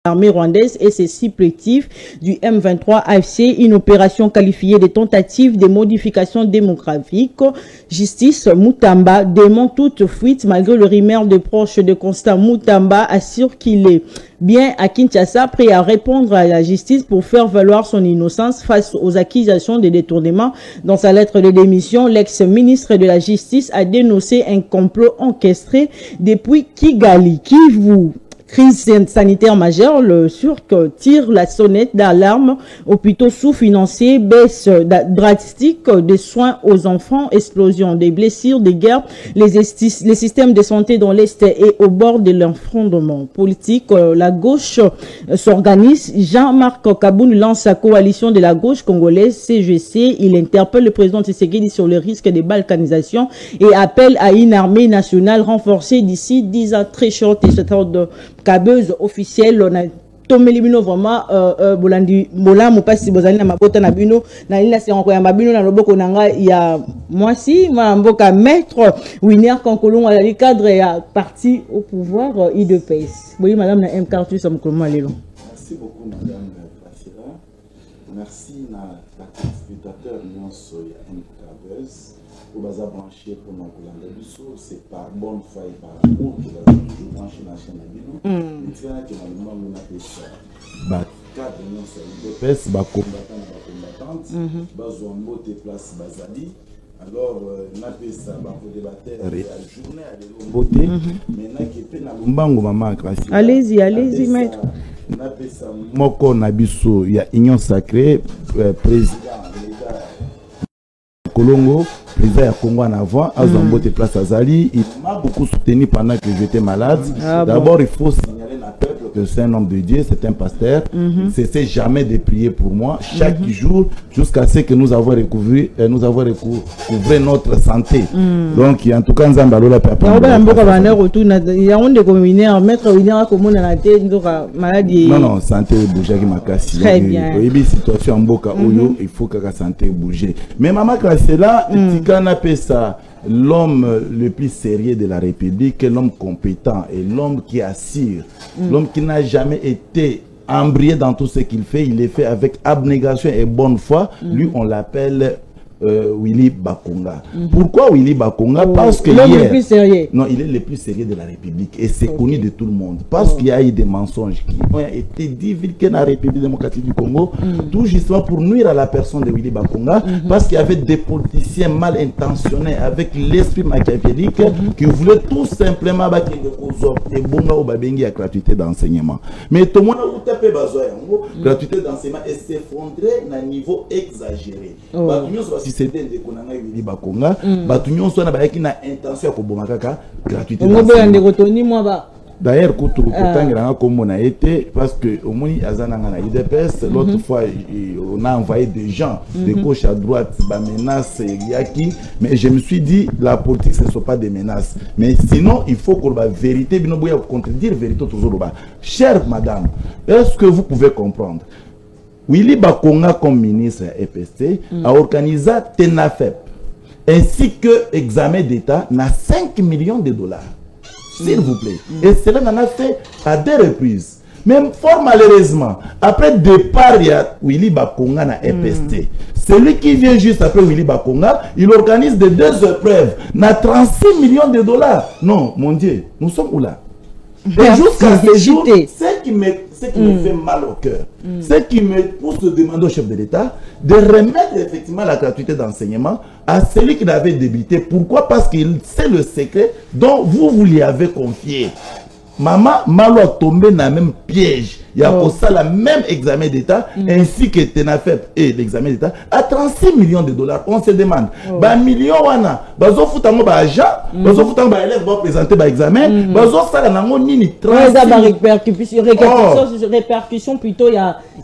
l'armée rwandaise et ses supplétifs du M23 AFC, une opération qualifiée de tentative de modification démographique. Justice Moutamba dément toute fuite malgré le rumeur de proches de Constant. Moutamba assure qu'il est bien à Kinshasa, prêt à répondre à la justice pour faire valoir son innocence face aux accusations de détournement. Dans sa lettre de démission, l'ex-ministre de la Justice a dénoncé un complot orchestré depuis Kigali. Kivu. Crise sanitaire majeure, le Turc tire la sonnette d'alarme. Hôpitaux sous-financiers, baisse drastique des soins aux enfants, explosion des blessures, des guerres, les systèmes de santé dans l'Est et au bord de l'effondrement politique. La gauche s'organise. Jean-Marc Kaboun lance sa coalition de la gauche congolaise, CGC. Il interpelle le président Tshisekedi sur le risque de balkanisation et appelle à une armée nationale renforcée d'ici 10 ans. Très short et cet ordre cabeuse officielle. On a tomé bino vraiment bolandi mola mo pasi bozali na mabota na bino na ila se onko ya mabino na loboko nanga ya mwasi mwa mboka maître Winner Kankolongo ali cadre ya parti au pouvoir IDPS. Oui madame na M48 ça me comment lelo. Merci beaucoup madame Placida. Merci na spectateur nyonso ya M48 pour baza branché pour na kolanda biso c'est par bonne foi et par amour que la branché na chaîne na bino. Ntina ke na lumba na pesa. Ba cadre nyonso ya IDPS ba combattant na ba combattante bazwa mbote place bazali. Alors na pesa ba ko débatteur ya journée à mbote maintenant ke pe na lumbango mama Gracie. Allez-y maître. Na pesa moko na biso ya union sacrée président Kolongo, président ya Congo en avant, à Zambote Place Azali, il m'a beaucoup soutenu pendant que j'étais malade. D'abord, il faut signaler à peuple que c'est un homme de Dieu, c'est un pasteur. Il ne cessait jamais de prier pour moi, chaque jour, jusqu'à ce que nous avons recouvré notre santé. Donc, en tout cas, nous avons la maladie. Non, santé bouger qui m'a cassé. Très bien. Situation en Boka Oyo, il faut que la santé bouge. Mais maman, c'est là, l'homme le plus sérieux de la République, l'homme compétent et l'homme qui assure, l'homme qui n'a jamais été embrayé dans tout ce qu'il fait, il le fait avec abnégation et bonne foi. Lui, on l'appelle Willy Bakonga. Pourquoi Willy Bakonga? Parce que l'homme le plus sérieux. Non, il est le plus sérieux de la République et c'est connu de tout le monde. Parce qu'il y a eu des mensonges qui ont été divulgués dans la République démocratique du Congo, tout justement pour nuire à la personne de Willy Bakonga, parce qu'il y avait des politiciens mal intentionnés avec l'esprit machiavélique qui voulaient tout simplement battre et bonga au babengi à gratuité d'enseignement. Mais tout le monde a tapé gratuité d'enseignement et s'effondrer à un niveau exagéré. Si c'était des konanga Willy Bakonga, batu nyonso na bayaki na intention ko bomakaka gratuité. D'ailleurs, quand on a été, parce que au moins na IDPS, l'autre fois on a envoyé des gens de gauche à droite, des menaces yaki, mais je me suis dit la politique ce ne sont pas des menaces, mais sinon il faut qu'on la vérité, bino boya contredire vérité toujours. Chère madame, est-ce que vous pouvez comprendre? Willy Bakonga comme ministre EPST a organisé TENAFEP ainsi que examen d'État na 5 millions de dollars. S'il vous plaît. Et cela en a fait à 2 reprises. Même fort malheureusement, après le départ de Willy Bakonga na EPST, celui qui vient juste après Willy Bakonga, il organise de 2 épreuves na 36 millions de dollars. Non, mon Dieu, nous sommes où là? Et jusqu'à ce jour, ce qui me fait mal au cœur, ce qui me pousse de demander au chef de l'État de remettre effectivement la gratuité d'enseignement à celui qui l'avait débité. Pourquoi? Parce qu'il sait le secret dont vous lui avez confié. Maman Malo a tombé dans le même piège. Il y a pour ça le même examen d'État ainsi que TENAFEP et l'examen d'État à 36 millions de dollars. On se demande, bah millions wana, bazo futango ba agent, bazo futango ba élève va présenter ba examen, bazo ça nango nini 36 répercussion plutôt il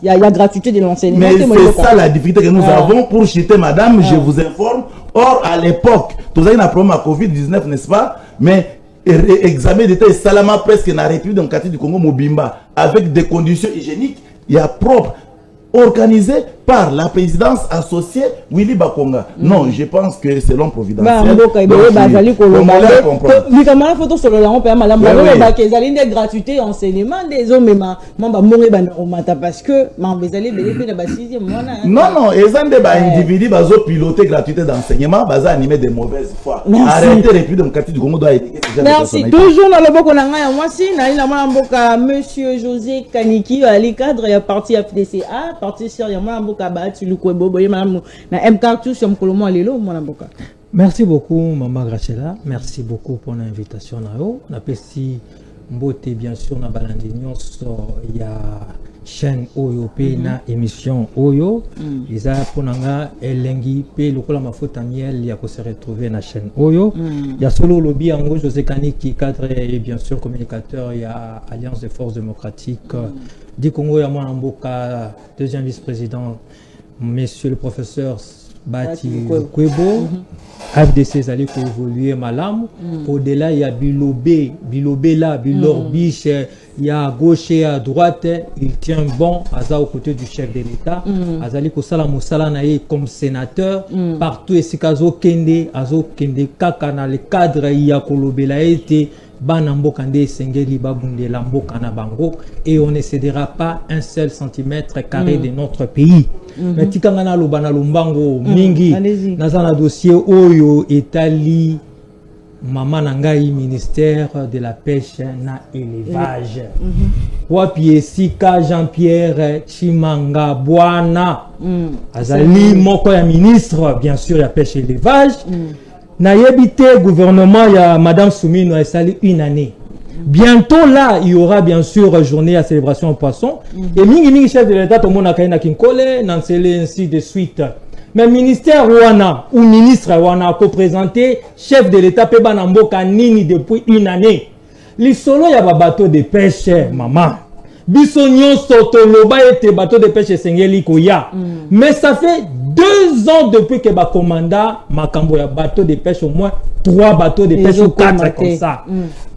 y a gratuité de l'enseignement. Mais c'est ça la difficulté que nous avons pour chuter madame, je vous informe. Or à l'époque, tout ça il y a un problème à Covid-19 n'est-ce pas? Mais examen d'État est salement presque dans la République démocratique du Congo Mobimba avec des conditions hygiéniques, il y a propre. organisé par la présidence associée Willy Bakonga. Non, je pense que c'est l'homme providentiel. Gratuité, enseignement des hommes, parce que non, non, ils ont des individus qui ont piloté gratuité d'enseignement, ils ont animé de mauvaises foi. Arrêtez les plus de Mkati du Congo doit éduquer. Merci. Toujours dans le Boko Nanga, moi si, monsieur José Kaniki, Ali cadre, il y a parti FDCA, parti sur Yamamboka Batu, Lukwebo, Boyemam, na MK, tout sur Mkolomo Lelo, Mwanamboka. Merci beaucoup, Maman Grachela. Merci beaucoup pour l'invitation. On a pesi mbote, bien sûr, na balandignon, il y a chaîne Oyo, na émission Oyo. Ils ont pour nanga elengi pe lokola mafuta miel ya ko se retrouver na chaîne Oyo. Il y a solo lobby en José Kaniki cadre et bien sûr communicateur, il y a Alliance des forces démocratiques du Congo, il y a Mwanamboka, deuxième vice-président, monsieur le professeur Bati Kwebo. FDC Zali pour évoluer malam. Au-delà, il y a Bilobé là, Bilorbiche, il y a à gauche et à droite. Il tient bon, Aza aux côtés du chef de l'État. Azali Kosala Moussala Naye comme sénateur. Partout, et Sikazo Kende, Azo Kende Kaka, dans le cadre, il y a Kolobé là été. Banambo Kande Sengeli Babunde Lambo Kanabango, et on ne cédera pas un seul centimètre carré de notre pays. Mais Tikangana Lubana Lumbango Mingi, Nazana dossier Oyo Etali Maman Nangai, ministère de la pêche na élevage. Wapi Sika Jean-Pierre Chimanga Boana, Azali Moko ya ministre, bien sûr, ya pêche et élevage. N'ayébité gouvernement, il y a Madame Soumino a sali une année. Bientôt là, il y aura bien sûr journée à célébration au poisson. Et mingi chef de l'État, tout le monde a kaina kinkole, nansele ainsi de suite. Mais ministère Wana ou ministre Wana a co-présenté chef de l'État Peba Namboka Nini depuis une année. Les solos, il y a un bateau de pêche, maman. Bissonnion Sotoloba était bateau de pêche Sengeli Koya. Mais ça fait 2 ans depuis que ba commanda Makambo ya bateau de pêche, au moins 3 bateaux de pêche ou 4 comme ça.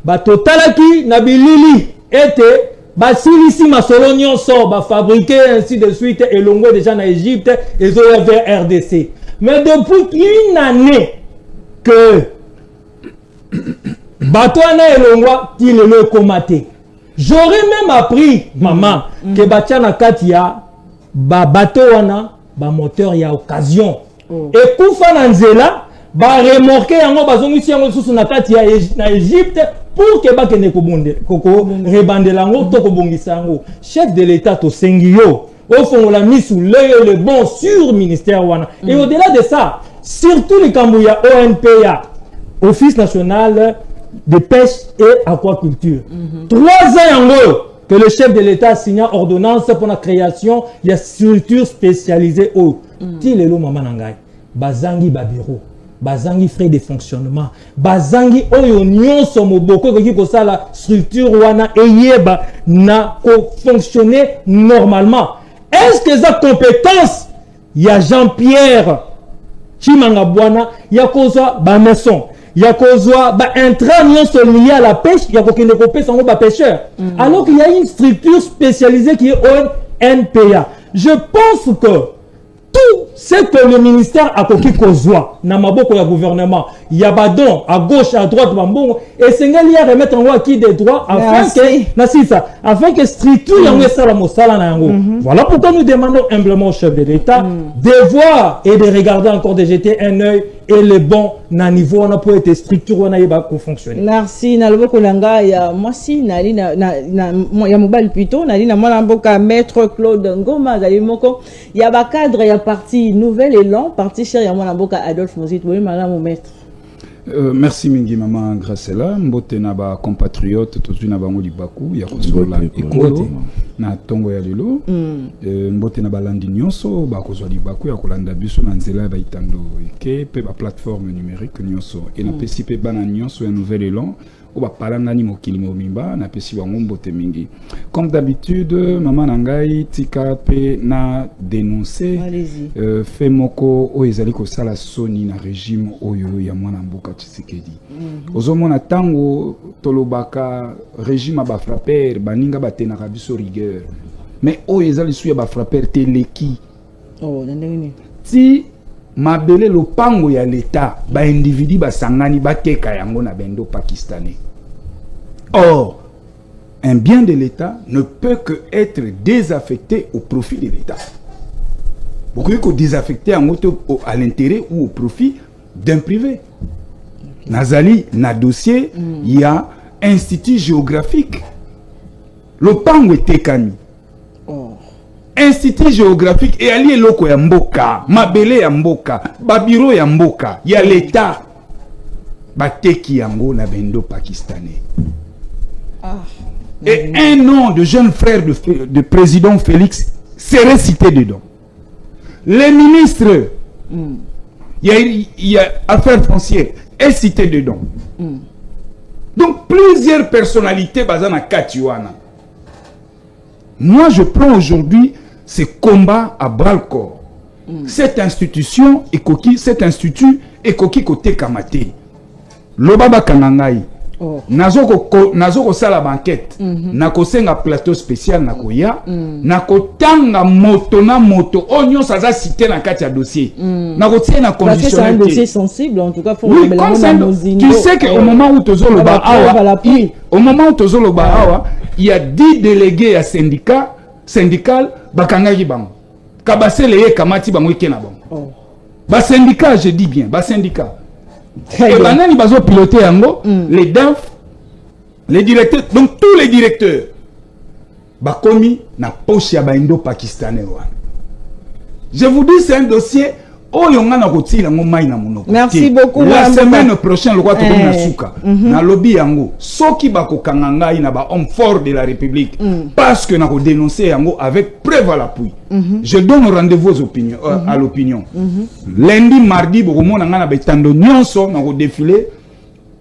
Bateau Talaki Nabilili était Basilisi Masolonion sort, ba fabriqué ainsi de suite et longo déjà en Égypte et vers RDC. Mais depuis une année que bateau na elongwa il le comaté. J'aurais même appris, maman, que Batiana Katia, bateau wana, moteur y a occasion. Et Koufa Nanzela, remorquer yango bazongisi yango sous na Katia na Égypte pour que bakene koko rebande lango to ko bongisa yango. Chef de l'État to Sengio, au fond on l'a mis sous l'œil le bon sur ministère wana. Et au-delà de ça, surtout les Kambouya ONPA, Office national de pêche et aquaculture. 3 ans en haut que le chef de l'État a signé ordonnance pour la création de structures spécialisées au Tilelo Maman Nangai. Bazangi Babiro, Bazangi frais de fonctionnement, Bazangi Oyo Nyonso Moboko qui ko ça la structure wana eyeba na ko fonctionner normalement. Est-ce que ça compétence il y a Jean-Pierre Chimanga Bwana, il y a Koza Bameson. Il y a un train lié à la pêche, il y a un pêcheur. Alors qu'il y a une structure spécialisée qui est ONPA. Je pense que tout ce que le ministère a coquille kozwa, na maboko ya gouvernement, il y a badon à gauche, à droite, bambon, et c'est qu'il y a remettre en acquis des droits afin que structure yango sala mosala na yango. Voilà pourquoi nous demandons humblement au chef de l'État de voir et de regarder encore, de jeter un œil et le bon na niveau on a pour être structure on a yeba ko fonctionner. Merci na loboko langa ya moi si nali na ya mobile plutôt nali na mwana mboka maître Claude Ngoma zali moko ya ba cadre ya parti Nouvel Élan parti cher ya mwana mboka Adolphe Mozit boye malamu maître. Merci mingi maman Gracela mbote na ba compatriote tozwi na bango libaku ya kozola ekolo na tongo ya lelo mbote na balandi nyonso ba kozwa libaku ya kolanda biso na nzela ya baitando ke pe ba plateforme numérique nyonso et na pesi pe bana nyonso ya Nouvel Élan o ba palangani mokili mobimba na pesi bango mbote mingi comme d'habitude maman nangai tika pe na dénoncer fait moko o ezali ko sala soni na régime oyo ya mwana mboka Tshisekedi ozomona tango tolobaka régime ba frapper baninga batenaka biso rigueur mais oh ezali suya ba frapper teleki oh ndenge si mabele lopango ya l'état ba individu ba sangani ba teka yango na bendo pakistanais. Or un bien de l'état ne peut que être désaffecté au profit de l'état. Vous pouvez que désaffecter à l'intérêt ou au profit d'un privé. Okay. Nazali na dossier il y a institut géographique. Lopango tekani. Institut géographique et allié loko ya mboka, mabele ya mboka, babiro ya mboka, ya l'état. Bateki yango na bendo pakistanais. Et un nom de jeune frère de président Félix serait cité dedans. Les ministres, il y a affaires foncières, est cité dedans. Donc plusieurs personnalités basées dans Katiwana. Moi je prends aujourd'hui ce combat à bras-le-corps. Cette institution est coquille, cet institut est coquille côté Kamate. Lobaba Kanangai. Nazoko sala banquette. Nako senga plateau spécial nako ya. Nako tanga moto na moto. Onyo saza cité na katia dossier. Nako tiens na conditionnalité. Parce que c'est un dossier sensible en tout cas. Oui, tu sais qu'au moment où tozo le ba awa, au moment où tozo le ba awa, il y a 10 délégués à syndical bakangaki bango. Kabase leye kamati bango ikena bango. Ba syndicat, je dis bien, ba syndicat. Et banani bazo piloter yango, les DAF, les directeurs, donc tous les directeurs bakomi na poche ya baindo pakistanais wana. Je vous dis c'est un dossier Merci beaucoup. La semaine prochaine, le roi na suka na lobby yango soki bako kangangai na ba homme fort de la République parce que na ko dénoncer yango avec preuve à l'appui. Je donne rendez-vous aux opinions à l'opinion. Lundi, mardi, boko mona ngana betando nyonso na ko défiler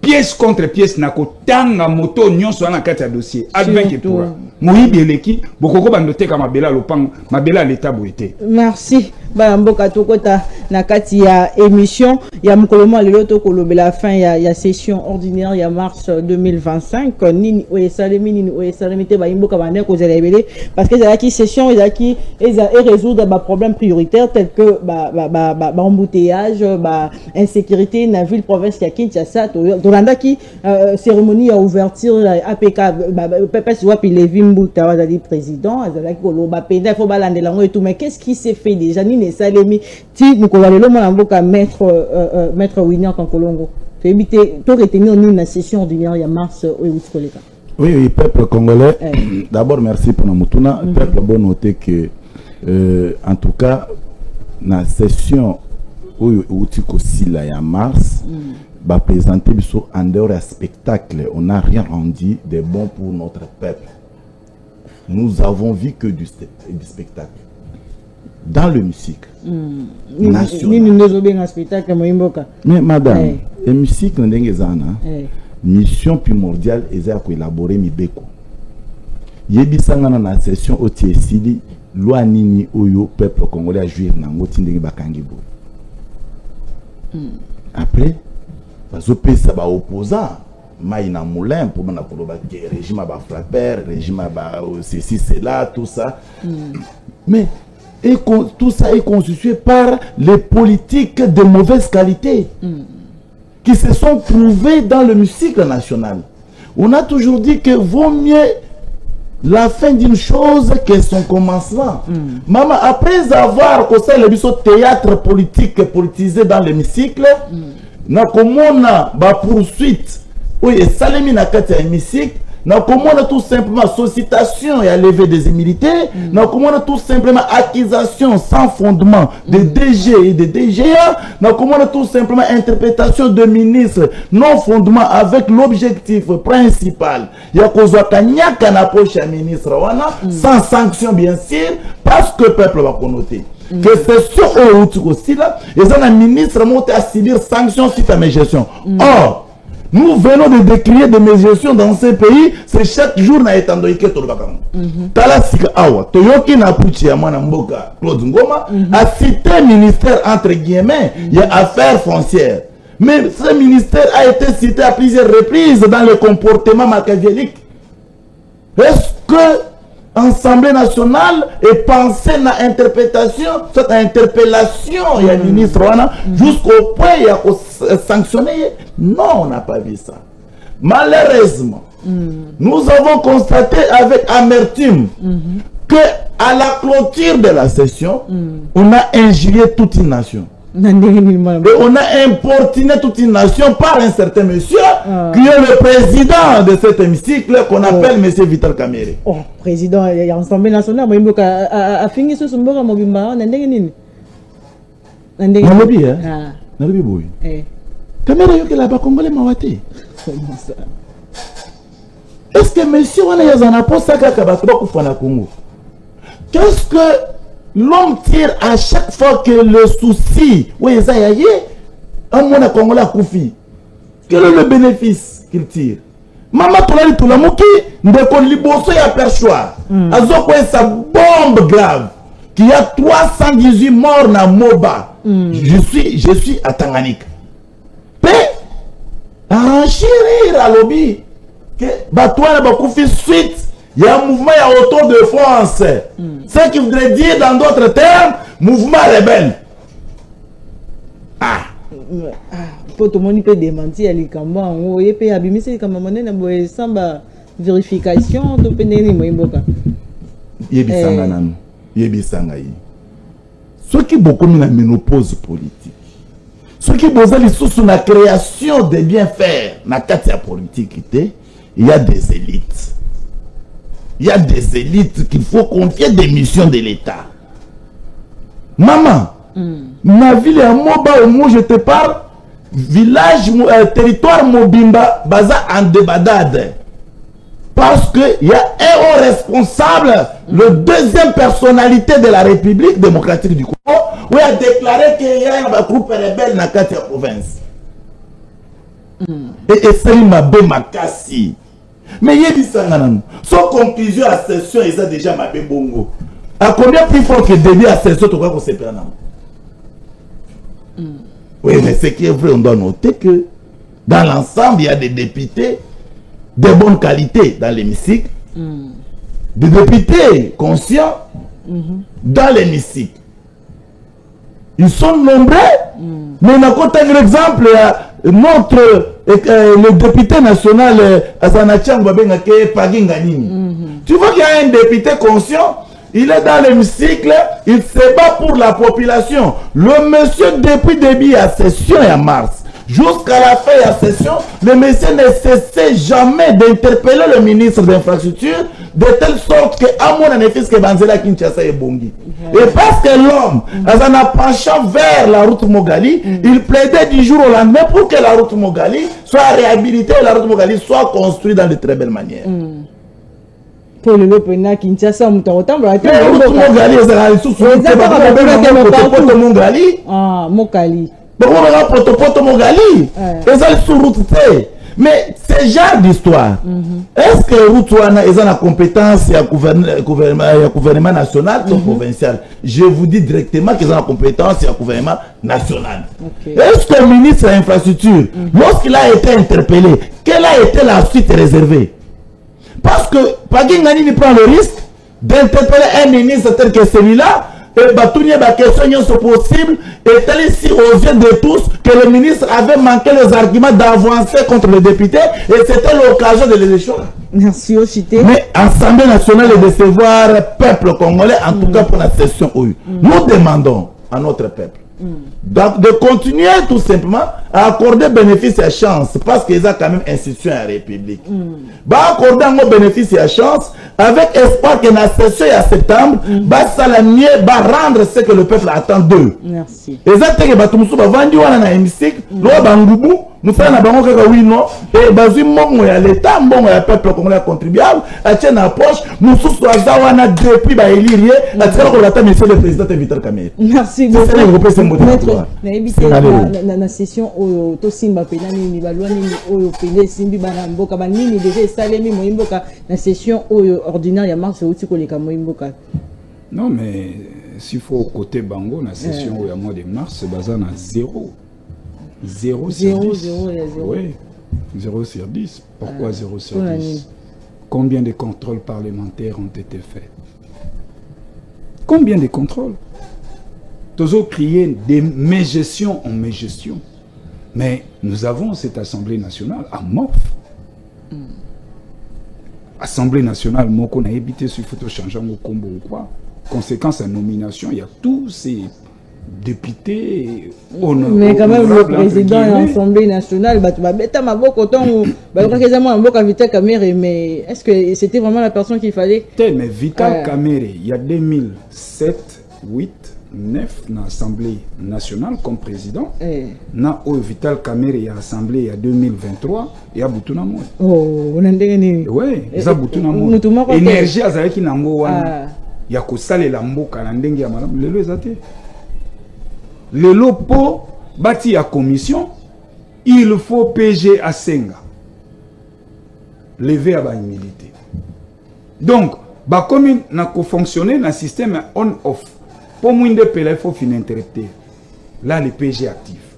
pièce contre pièce na ko tanga moto nyonso na kati ya dossier. Advent que pour Mohibi eleki boko bandote ka mabela lopango mabela l'état boité. Merci. Mboka tokota na kati ya émission ya mukolomo lelo tokolobela fin ya session ordinaire ya mars 2025 nini oyesalemi nini oyesalemi te ba mboka bande ko zelebele parce que za ki session ezaki résoudre ba problèmes prioritaires tels que ba embouteillage ba insécurité na ville province ya Kinshasa tolanda ki cérémonie ya ouverture APK Papa Siwapi Levi Mbuta wazali président azalaki koloba penda faut balandela ngo et tout mais qu'est-ce qui s'est fait déjà ni salemi ti mukovalelo mona mboka maître William Kankolongo fait éviter to retenir nous la session ordinaire ya mars koleka. Oui, peuple congolais, d'abord merci pour Namutuna. Peuple bon noter que en tout cas la session Outikosila ya mars va présenter en dehors d'un spectacle, on n'a rien rendu de bon pour notre peuple. Nous avons vu que du spectacle. Dans le musique national. Mais madame, le musique mission primordiale est à élaborer Mibeko. Yebisanga na session OTSD, loi nini oyo peuple congolais a joué nango tindenge bakangibo. Après, bazopesa ba opposant Maïna Moulin pour mon régime à frapper, régime à ceci, cela, tout ça. Mais et tout ça est constitué par les politiques de mauvaise qualité qui se sont trouvées dans le musique national. On a toujours dit que vaut mieux la fin d'une chose que son commencement. Maman, après avoir conseillé le théâtre politique politisé dans l'hémicycle, na komona ba poursuite oui salemi na kati ya hémicycle. Nous commandons tout simplement sollicitation et à lever des immunités. Nous commandons tout simplement accusation sans fondement de DG et de DGA. Nous commandons tout simplement interprétation de ministres non fondement avec l'objectif principal. Il y a qu'à na poche à ministre sans sanction bien sûr parce que le peuple va connoter. Que c'est ce aussi là, et ça un ministre monte à subir sanction suite à mes gestions. Or, nous venons de décrire des médiations dans ces pays, c'est chaque jour na etando ike to bakam. Tala sika awa, toyoki na puchi ya mwana mboka Claude Ngoma a cité ministère entre guillemets, il y a affaires foncières. Mais ce ministère a été cité à plusieurs reprises dans le comportement machiavélique. Est-ce que Assemblée nationale et penser à interprétation, cette interpellation, il y a ministre jusqu'au point il y a sanctionné. Non, on n'a pas vu ça. Malheureusement, nous avons constaté avec amertume que à la clôture de la session, on a injurié toute une nation. Et on a importuné toute une nation par un certain monsieur qui est le président de cet hémicycle qu'on appelle monsieur Vital Kamerhe. Oh, président, il y a l'Assemblée nationale, il a fini ce Mboka Mobimba, on a dit Nalobi, hein? Nalobi boy. Kamerhe yoke là-bas congolais mawate. Est-ce que monsieur on a yazana pour ça qu'abato kufana Congo? Qu'est-ce que l'homme tire à chaque fois que le souci, oui, ça y est, un monde à Congolais Koufi. Quel est le bénéfice qu'il tire? Maman, tu l'as dit, tu l'as mouki, ndeko liboso ya perchoir. Azoko est sa bombe grave. Qui a 318 morts na Moba. Je suis à Tanganyika. Mais, arranger à lobby, que Batouane Bakoufi suite. Il y a un mouvement autour de France. Ce qui voudrait dire, dans d'autres termes, mouvement rebelle. Pour tout le monde peut démentir les cambans. Il peut abîmer les cambans. Il y a vérification. Il y a ceux qui beaucoup de la ménopause politique. Ceux qui besoin sur la création des bienfaits dans la politique, il y a des élites. Il y a des élites qu'il faut confier des missions de l'État. Maman, ma ville est à Moba, au moins je te parle, village, territoire Mobimba, Baza en débadade. Parce qu'il y a un haut responsable, le deuxième personnalité de la République démocratique du Congo, où il a déclaré qu'il y a un groupe rebelle dans la province. Et c'est ma makasi. Mais il y a dit ça, son conclusion à la session, ils ont déjà ma bongo. À combien plus fort que début à la session, tu crois qu'on s'est perdu? Oui, mais ce qui est vrai, on doit noter que dans l'ensemble, il y a des députés de bonne qualité dans l'hémicycle, des députés conscients dans l'hémicycle. Ils sont nombreux, mais on a compté un exemple, notre le député national Azanachang Babengake Paginganini. Tu vois qu'il y a un député conscient, il est dans l'hémicycle, il se bat pour la population. Le monsieur, depuis le début de la session en mars, jusqu'à la fin de la session, le monsieur ne cessait jamais d'interpeller le ministre d'infrastructure de telle sorte que à mon bénéfice que Banzela Kinshasa est bongi. Et parce que l'homme, en approchant vers la route Mogali, il plaidait du jour au lendemain pour que la route Mogali soit réhabilitée et la route Mogali soit construite dans de très belles manières. Pour le Lopena Kinshasa, Moutarotamba, la route Mogali, c'est Mogali. Ah, Mokali. Mais ce genre d'histoire, est-ce que Routouana est la compétence du gouvernement national ou provincial? Je vous dis directement qu'ils ont la compétence du gouvernement national. Est-ce que le ministre de l'Infrastructure, lorsqu'il a été interpellé, quelle a été la suite réservée? Parce que Pagingani prend le risque d'interpeller un ministre tel que celui-là. Et Batounia, la question est possible, est ici aux yeux de tous que le ministre avait manqué les arguments d'avancer contre le député et c'était l'occasion de les échouer. Merci aussi. Mais l'Assemblée nationale est de recevoir le peuple congolais, en tout cas pour la session OU. Nous demandons à notre peuple de continuer tout simplement à accorder bénéfice et chance parce qu'ils ont quand même institué la République. Accorder un bénéfice et chance avec espoir que la session en septembre ça la mieux rendre ce que le peuple attend d'eux. Merci. Et ça que batumsu ba vandi wana na hémicycle lo bangubu musala na bango kaka wino et bazui mbongo ya l'état mbongo ya peuple congolais contribuable a tient na poche mususu azawana depuis ba élire la tsala ko lata monsieur le président Vital Kamerhe. Merci beaucoup. Maître na ebité na session oyo to simba pena nini balwa nini oyo pele simbi bana mboka ba nini déjà salemi moyimboka na session oyo ordinaire ya mars outi ko leka moyimboka. Non mais s'il faut côté bango la session au mois de mars bazana 0 sur 10. Oui, 0 sur 10. Pourquoi 0 sur 10? Combien de contrôles parlementaires ont été faits? Combien de contrôles? Toujours crier des mégestions en mégestion. Mais nous avons cette Assemblée nationale amorphe. Assemblée nationale, moi qu'on a évité sur photo changeant au combo ou quoi. Conséquence à nomination, il y a tous ces députés. Mais quand même, le président de l'Assemblée nationale, mais est-ce que c'était vraiment la personne qu'il fallait? Mais Vital Kamerhe, il y a 2007, 8, 9 dans l'Assemblée nationale comme président. Na Vital Kamerhe il y a assemblée il y a 2023 il y a Boutuna Moi. Oh, on a dit oui, il y a Boutuna Moi. Énergie azali ki nango wana. Il y a ko salela mboka na ndenge ya malamu lelo ezate. Lelo po bati ya commission, il faut PG à Senga. Lever à ba humilité. Donc, ba commune n'a ko fonctionner dans système on off. Pour moi, il faut finir interrupter. Là, les PG actifs.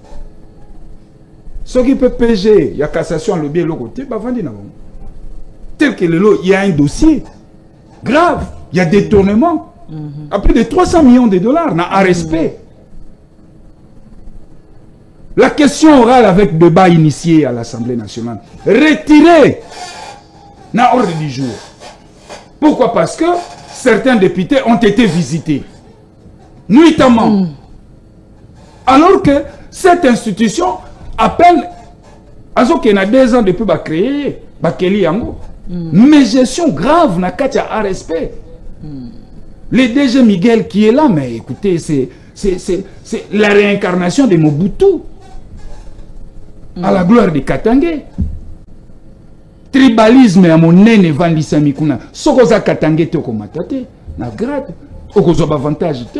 Ce qui peut PG, il y a cassation, le bien, le côté, tel que le lot, il y a un dossier grave, il y a détournement. À plus de 300 millions de dollars, n'a un respect. La question orale avec débat initié à l'Assemblée nationale, retiré, n'a ordre du jour. Pourquoi? Parce que certains députés ont été visités. Nuitamment. Alors que cette institution, à peine, il y a 2 ans depuis créer, mais gestion grave, n'a qu'à à respect. Le DG Miguel qui est là, mais écoutez, c'est la réincarnation de Mobutu à la gloire de Katangé. Tribalisme à mon nene Vandisa Mikuna. Sokoza Katangé te komatate, na grade, okozoba avantage te.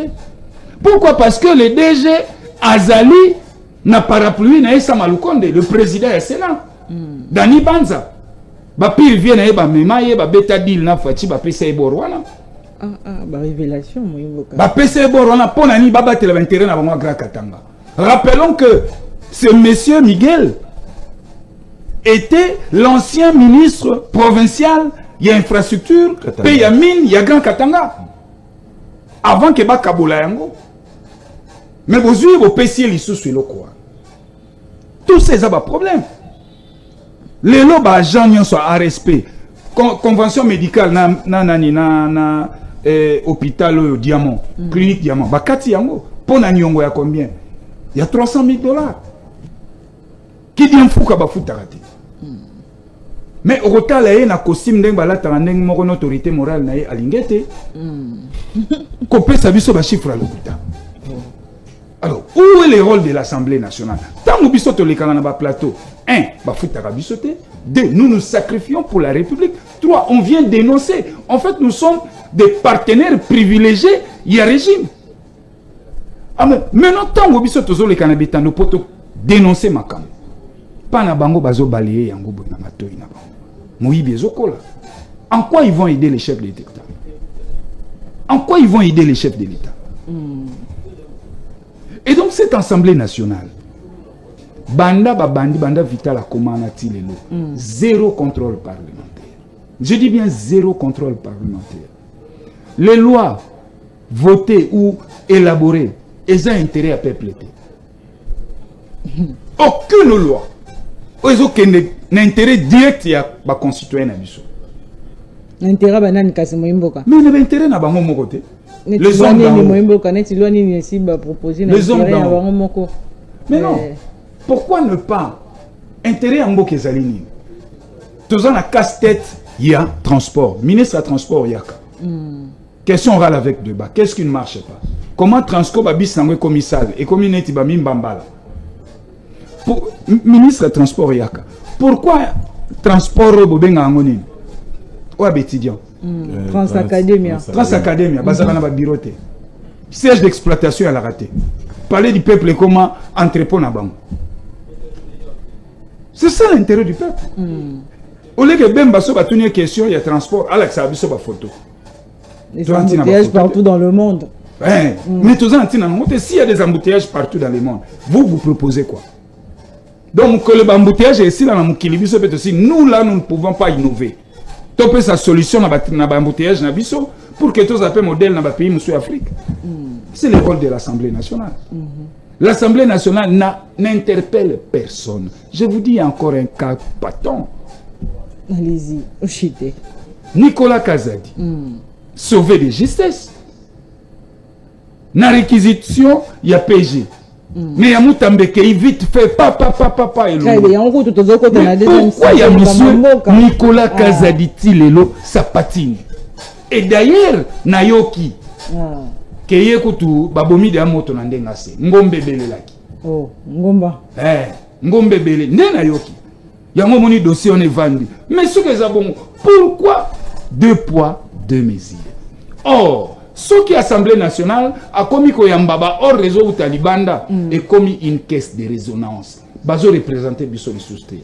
Pourquoi? Parce que le DG Azali n'a parapluie na Essa Malukonde, le président excellent. Dani Banza. Ba pire vient na eba memaye ba beta deal na fati ba pesa eborwana. Ba révélation moi invoka. Ba pesa eborwana pona ni baba tele intérêt na bango Grand Katanga. Rappelons que ce monsieur Miguel était l'ancien ministre provincial, il y a infrastructure, il y a mine, il y a Grand Katanga. Avant que ba Kabola yango. Mais vous avez vos PC l'issue sur le quoi. Tous ces problèmes. Les lots agents sont à respect. Convention médicale na hôpital Diamant, clinique Diamant. Bakati yango. Pour Nanyongo ya combien? Il y a 300 000 dollars. Qui dit un fou ka ba futarate. Mais au total il y a un costume d'un balata ndeng moko autorité morale na alingete. Copé sa biso ba chiffre à l'hôpital. Alors, où est le rôle de l'Assemblée nationale? Tant que nous sommes sur plateau, 1, nous nous sacrifions pour la République. 3, on vient dénoncer. En fait, nous sommes des partenaires privilégiés. Il y a régime. Maintenant, tant que nous sommes sur nous pouvons dénoncer ma cam. Pas na bango bazo balayer yango na matoi na bango. Moïbi ezokola. En quoi ils vont aider les chefs de l'État? En quoi ils vont aider les chefs de l'État? Et donc cette Assemblée nationale, Banda Vital a commandé zéro contrôle parlementaire. Je dis bien zéro contrôle parlementaire. Les lois votées ou élaborées, elles ont intérêt à peuple. Aucune loi. Elles ont intérêt direct à la concitoyenne. L'intérêt banane kasimo imboka. Mais on a intérêt na bango mon côté. Les hommes mais non, pourquoi ne pas intérêt en Mboka Zalini? Tous en a casse-tête, il y a transport. Ministre à transport, il y a question orale avec débat. Qu'est-ce qui ne marche pas? Comment transport babis sangue commissaire et communauté bamim bambala? Ministre à transport, il y a pourquoi transport bobenga angoni? Ou étudiant? Transacadémia. Transacadémia, basala na biroté. Siège d'exploitation à la raté. Parler du peuple comment entrepôt na bango. C'est ça l'intérêt du peuple. Au lieu que Bemba so ba tenir question, il y a transport, Alex a biso ba photo. Les embouteillages partout dans le monde. Mais tous en tina monte s'il y a des embouteillages partout dans le monde. Vous proposez quoi? Donc que le embouteillage est ici dans la Mukili biso peut aussi nous là nous ne pouvons pas innover. Topé sa solution na embouteillage na biso pour que tous appellent modèle dans le pays monsieur Afrique. C'est l'école de l'Assemblée nationale. L'Assemblée nationale n'interpelle personne. Je vous dis encore un cas patent. Allez-y, Ochité. Nicolas Kazadi, sauvé de justesse. Na réquisition, il y a PG. Mais il y a Moutambe qui vite fait papa. Pourquoi il y a monsieur Nicolas Kazadi Tilelo, ça patine. Et d'ailleurs, Nayoki, qui est koutou, babomi de amoto na ndengase, ngombe bele laki. Oh, ngomba. Ngombe bele, ne Nayoki. Yango moni dossier on est vendu. Mais ce que ça bon, pourquoi 2 poids, 2 mesures? Or, ce qui est l'Assemblée nationale a commis Koyambaba hors réseau ou Talibanda et commis une caisse de résonance. Bazo représenter Bissot Sousté.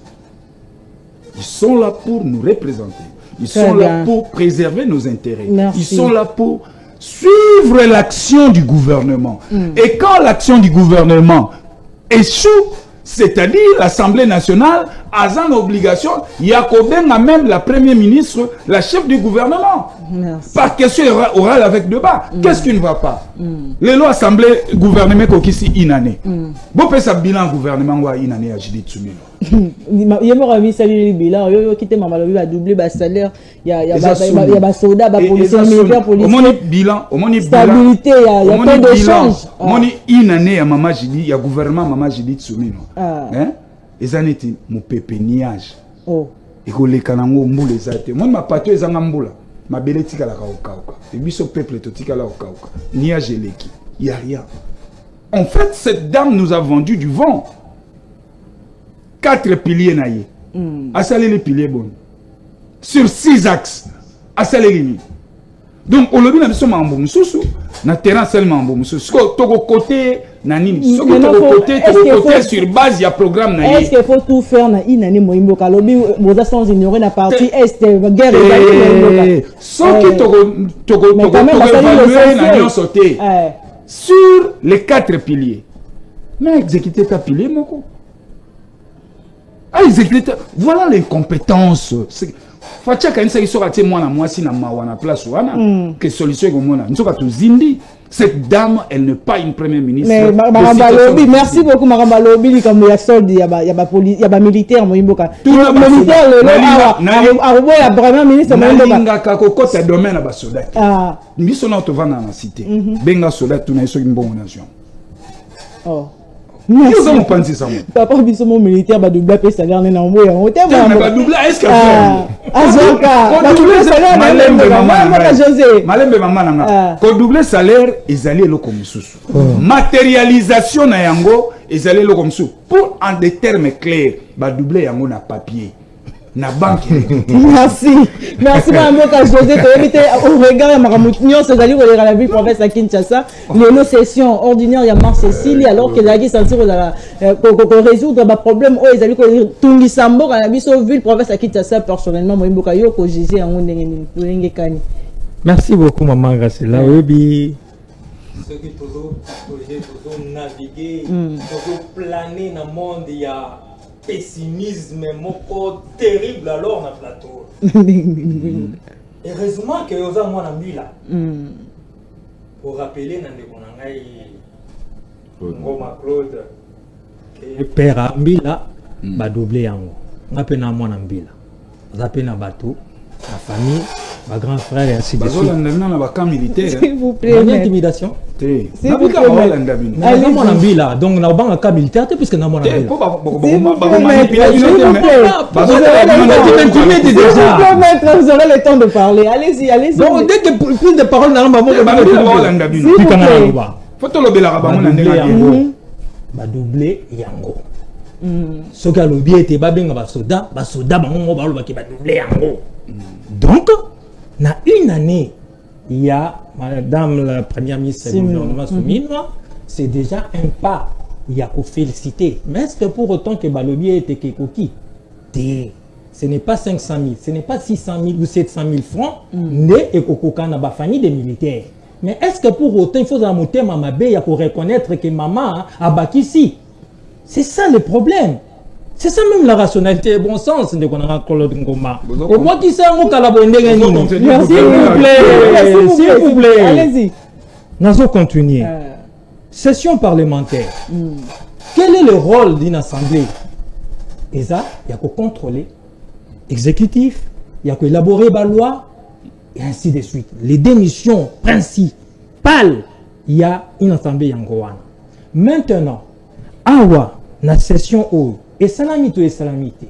Ils sont là pour nous représenter. Ils sont là pour préserver nos intérêts. Merci. Ils sont là pour suivre l'action du gouvernement. Et quand l'action du gouvernement échoue, c'est-à-dire l'Assemblée nationale a une obligation, Yacobin a même la première ministre, la chef du gouvernement. Merci. Par question orale avec débat. Qu'est-ce qui ne va pas? Les lois assemblée gouvernement qui une année. Vous pouvez savoir bilan gouvernement une année à Judith Soumino. Il y a un salaire bilan, il y a qui va doubler le salaire, il y a des soldats, des policiers, militaires, policiers. Stabilité, il y a plein d'échanges. Une année à Maman Judith, il y a gouvernement Maman Judith Soumino. Et ça n'était mon pépiniage. Et que les canangos mboule les athées. Moi ma patio est en mboula. Ma belle tika la kaukauka. Et puis ce peuple to tika la kaukauka. Niage leki. Il n'y a rien. En fait, cette dame nous a vendu du vent. 4 piliers naïe. À saler les piliers bon. Sur 6 axes. À saler les lignes. Donc au lobby na biso mambo mususu. Na terrain seulement mambo mususu. Toko côté nanini. Côté sur base il y a programme naïe. Est-ce qu'il faut tout faire na inani moimbo ka lobby boza sans ignorer na partie est guerre et sans qui toko évaluer na nyon sauté. Sur les 4 piliers. Mais exécuter ta pilier moko. Exécuter. Voilà l'incompétence. Fatia kanisa isoka tie mwana mwasi na mawana place wana que solution ko mona nsoka to zindi cette dame elle n'est pas une première ministre. Mais Marambalobi merci beaucoup Marambalobi likambo ya solde ya ba militaire moyimboka militaire le arbo ya premier ministre moyimboka nga ka kokota domaine na ba soldat biso na to vana na cité benga soldat tuna iso mbongo nation. Papa biso mon militaire ba double pe salaire na mbo ya hotel ba double est-ce que ba double salaire na José malembe mama nanga ko double salaire ezali eloko mususu matérialisation na yango ezali eloko mususu pour en des termes clairs ba double yango na papier na banque. Merci Mamboka José to éviter au regard ya makamutnyo c'est ali kolera la ville province à Kinshasa les sessions ordinaires ya Mars Cécile alors que la sentir ko résoudre ba problème o ezali ko tungisa mboka na biso ville province à Kinshasa personnellement Mamboka yo ko juger yango ndenge kani. Merci beaucoup maman Gracela obi ce qui toujours naviguer toujours planer dans monde il y a pessimisme moko terrible alors na plateau. Heureusement que yoza mwana mbila. Pour rappeler na ndeko na ngai Ngoma Claude que père mbila ba doubler yango. Ngape na mwana mbila. Zape na bateau, la famille, ma grand frère et ainsi de suite. S'il vous plaît. Intimidation. S'il vous plaît. Mon ambila, donc na banga cas militaire puisque na mon ambila. Vous aurez le temps de parler. Allez-y, allez-y. Donc dès que plus de paroles na ba faut to lobela ba mon ba doubler yango. Ce que le bien était babenga ba soda bango ba loba ki ba doubler yango. Donc na une année il y a madame la première ministre du gouvernement Souminois, c'est déjà un pas. Il y a qu'à féliciter. Mais est-ce que pour autant que Balobi était Kekoki, ce n'est pas 500 000, ce n'est pas 600 000 ou 700 000 francs, né et Kokoka na ba famille des militaires. Mais est-ce que pour autant il faut monter Mamabé, il y a pour reconnaître que maman a bâti ici? C'est ça le problème. C'est ça même la rationalité et bon sens de qu'on a Claude Ngoma. Au moins qui sait un calabondé gagnino. S'il vous plaît. Allez-y. Nous allons continuer. Session parlementaire. Quel est le rôle d'une assemblée? Et ça, il y a qu'à contrôler l'exécutif, il y a qu'à élaborer la loi, et ainsi de suite. Les démissions principales, il y a une assemblée yangoana. Maintenant, awa, la session haut, et salamité et salamité.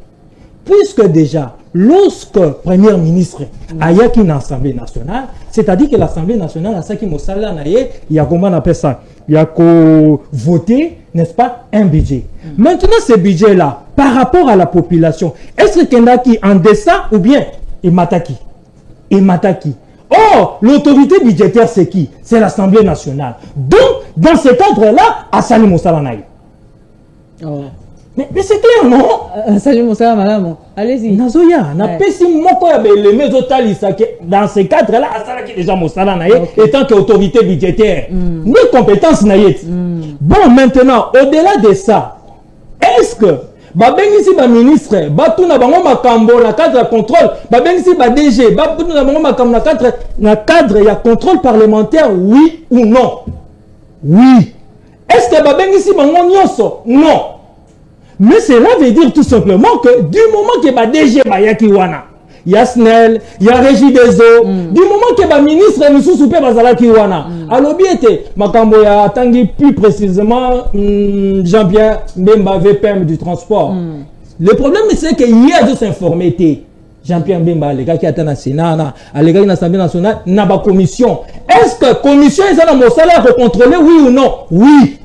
Puisque déjà, lorsque le Premier ministre a eu une assemblée nationale, c'est-à-dire que l'Assemblée nationale a ça qui m'a salé, il y a comment on appelle ça? Il y a qu'à voter, n'est-ce pas, un budget. Maintenant, ce budget-là, par rapport à la population, est-ce qu'il y en a qui en dessin ou bien il m'attaque? Il m'attaque. Or, l'autorité budgétaire, c'est qui? C'est l'Assemblée nationale. Donc, dans ce cadre-là, Assali Moussalanaï. Mais c'est clair, non? Salut Moussa, madame. Allez-y. Nazoya, na pesi moko ya beleme zotalisa que dans ce cadre-là, Assala qui déjà Moussala naye, étant qu'autorité budgétaire, ni compétence naye. Bon, maintenant, au-delà de ça, est-ce que babengisi ba ministre, batuna bango makambo na cadre de contrôle, babengisi ba DG, batuna bango makambo na cadre ya contrôle parlementaire, oui ou non? Oui. Est-ce que babengisi bango nyonso? Non. Mais cela veut dire tout simplement que du moment que ba DG ba yaki wana, Yasnel, il y a Régie des eaux, du moment que ba ministre nous soupé bazalaki wana, alobi était makambo ya tangi plus précisément Jean-Pierre Mbemba VPM du transport. Le problème c'est que hier de s'informer Jean-Pierre Mbemba les gars qui attendent à Sénat, les gars qui l'Assemblée nationale n'a pas commission. Est-ce que commission est dans mon salaire pour contrôler oui ou non? Oui.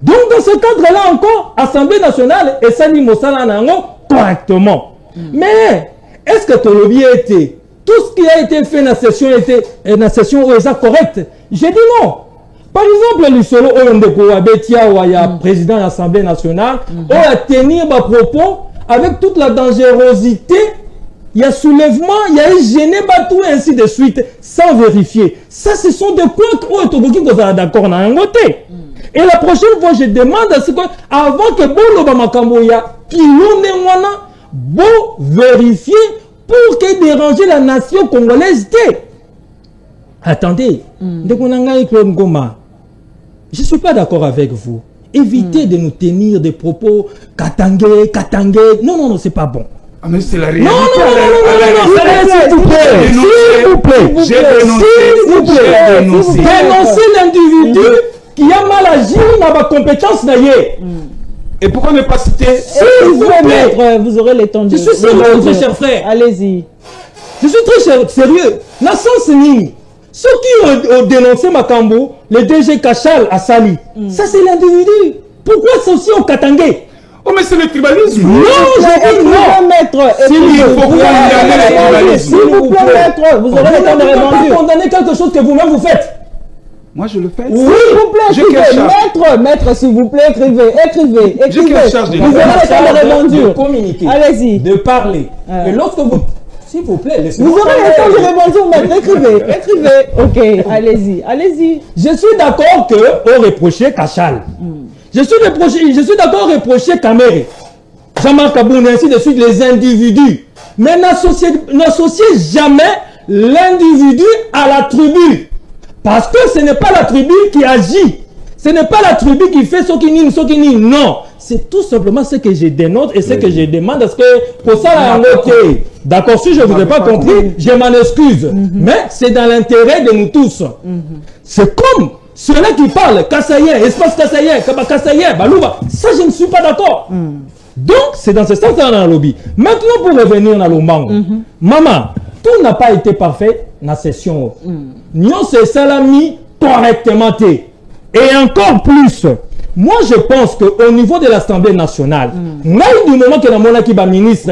Donc, dans ce cadre-là encore, Assemblée nationale et Sani Mossala Nango correctement. Mais, est-ce que ton lobby a été, tout ce qui a été fait dans la session où est correct? J'ai dit non. Par exemple, le solo Oyondeko Abetia, ou il y a président de l'Assemblée nationale, on a tenu ma propos avec toute la dangerosité, il y a soulèvement, il y a gêné, tout et ainsi de suite, sans vérifier. Ça, ce sont des points que vous êtes d'accord dans un côté. Et la prochaine fois, je demande à ce que, avant que Bolo Makamboya, qui bon vérifier pour qu'il dérange la nation congolaise. Attendez, je ne suis pas d'accord avec vous. Évitez de nous tenir des propos katangé. Non, non, non, c'est pas bon. Ah, mais c'est la réalité. Non, s'il vous plaît. S'il vous plaît. Dénoncez l'individu qui a mal agi dans ma compétence d'ailleurs. Et pourquoi ne pas citer? S'il vous plaît, vous aurez les temps de... Je suis sérieux, très cher frère. Allez-y. Je suis très sérieux. La sens ni. Ceux qui ont dénoncé Makambo, le DG Kachal à Sali, ça c'est l'individu. Pourquoi c'est aussi au Katangé? Oh, mais c'est le tribalisme. Non, j'ai dit non, maître. S'il faut condamner le tribalisme. S'il vous plaît, maître, vous aurez le temps de répondre. Vous ne pouvez pas condamner quelque chose que vous-même vous faites. Moi, je le fais. S'il vous plaît, écrivez. Maître, s'il vous plaît, écrivez. J'ai quelle charge de vous aurez le temps de répondre. De communiquer. Allez-y. De parler. Et lorsque vous... S'il vous plaît, laissez-moi. Vous aurez le temps de répondre, maître. Écrivez. Ok, allez-y. Je suis d'accord qu'on reprochait Kachal. Je suis d'accord à reprocher Kamere. Jean-Marc Kaboun, ainsi de suite, les individus. Mais n'associez jamais l'individu à la tribu. Parce que ce n'est pas la tribu qui agit. Ce n'est pas la tribu qui fait ce qui nie. Non. C'est tout simplement ce que je dénote et ce que je demande. Est-ce que pour ça, la noté. D'accord, si je ne vous ai pas compris, je m'en excuse. Mais c'est dans l'intérêt de nous tous. C'est comme ceux-là qui parlent, Kassayen, espace Kassayen, Balouba. Ça, je ne suis pas d'accord. Donc, c'est dans ce sens-là dans le lobby. Maintenant, pour revenir dans le mango. Maman, tout n'a pas été parfait dans la session. Nous, c'est salami correctement. Et encore plus, moi, je pense qu'au niveau de l'Assemblée nationale, du moment que la monarchie est ministre,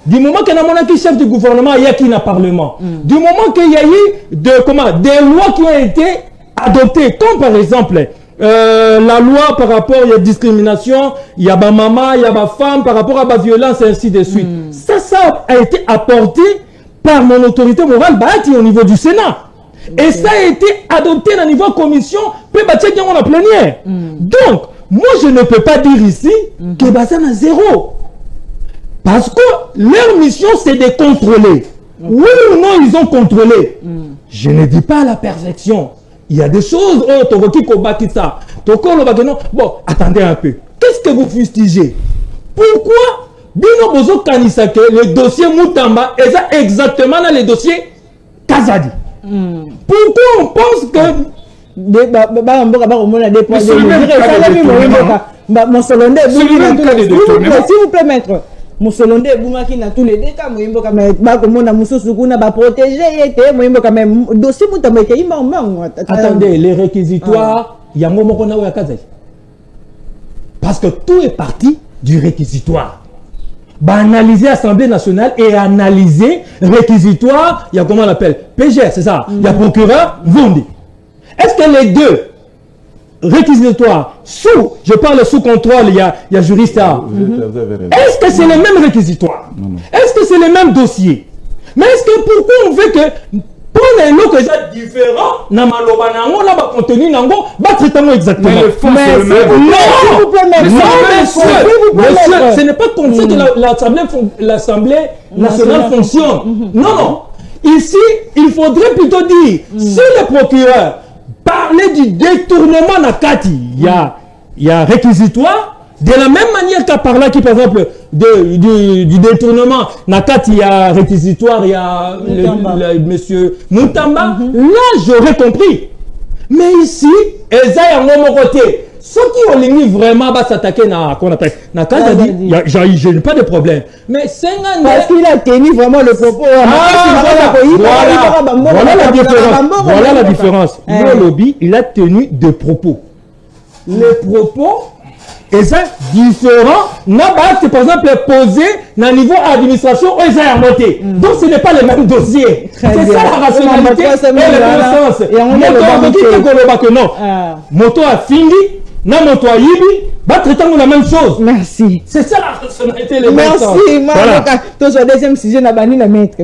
du moment que la monarchie chef du gouvernement, il y a qui dans le Parlement, du moment qu'il y a eu des lois qui ont été adoptées, comme par exemple la loi par rapport à la discrimination, il y a ma maman, il y a ma femme, par rapport à la violence, et ainsi de suite. Ça a été apporté par mon autorité morale au niveau du Sénat. Et ça a été adopté au niveau commission, puis on a plénière. Donc, moi je ne peux pas dire ici que Bazan a 0. Parce que leur mission c'est de contrôler. Oui ou non ils ont contrôlé. Je ne dis pas à la perfection. Il y a des choses, oh, Togoki Kobaki ça. Bon, attendez un peu. Qu'est-ce que vous fustigez? Pourquoi Bino Bozo Kanisake, le dossier Moutamba, est exactement dans le dossier Kazadi? Pourquoi on pense que. S'il vous plaît, maître. Moussolonde Boumaki na tous les deux cas, Moïmbo quand même, Bakomona Moussoukouna va protéger, et Moïmbo quand même, dossier Moutamba, attendez, les réquisitoires, il y a un moment qu'on a eu à Kazadi. Parce que tout est parti du réquisitoire. Bah, analyser l'Assemblée nationale et analyser réquisitoire, il y a comment on l'appelle? PGR, c'est ça? Il y a procureur, Vondi. Est-ce que les deux réquisitoires, je parle sous contrôle, il y a juriste à. Est-ce que c'est le même réquisitoire? Est-ce que c'est le même dossier? Mais est-ce que pourquoi on veut que pour les lots que j'ai différents, on a contenu, exactement. Mais le fond, c'est le même. Monsieur, ce n'est pas comme ça que l'Assemblée nationale fonctionne. Non, non. Ici, il faudrait plutôt dire, si le procureur parlait du détournement Nakati, il y a réquisitoire. De la même manière qu'à parler qui, par exemple, du détournement, Nakati, il y a réquisitoire, il y a monsieur Moutamba. Là, j'aurais compris. Mais ici, Eza y a mon côté. Ceux qui ont ligne vraiment s'attaquer à Nakati, je n'ai pas de problème. Mais c'est un. Parce qu'il a tenu vraiment le propos. Voilà la différence. Voilà la différence. Le lobby, il a tenu des propos. Les propos. Et ça, différent, c'est par exemple posé dans le niveau administration, et ça a monté. Donc ce n'est pas le même dossier. C'est ça la rationalité et le bon sens. Moto a fini, moto a yibi, traitant la même chose. Merci. C'est ça la rationalité. Merci. Voilà. Deuxième sujet, maître,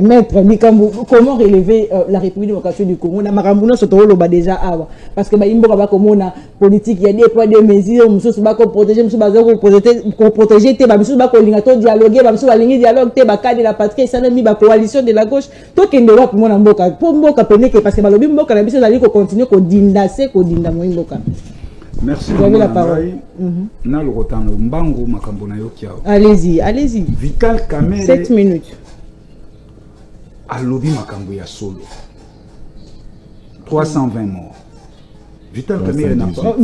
comment relever la République démocratique du Congo? Déjà parce que politique, il y a des points de mesures, protéger, protéger, dialoguer, dialogue, de la patrie, ça n'a mis la coalition de la gauche. Toi qui ne vois pas pour parce que Balobi Mboka na biso allait continuer ko dindaser ko dinda Mboka. Merci. Vous avez la parole. Allez-y, allez-y. Vital Kamerhe 7 minutes. Alobi makambo ya solo. 320 morts. Vital Kamerhe n'a pas.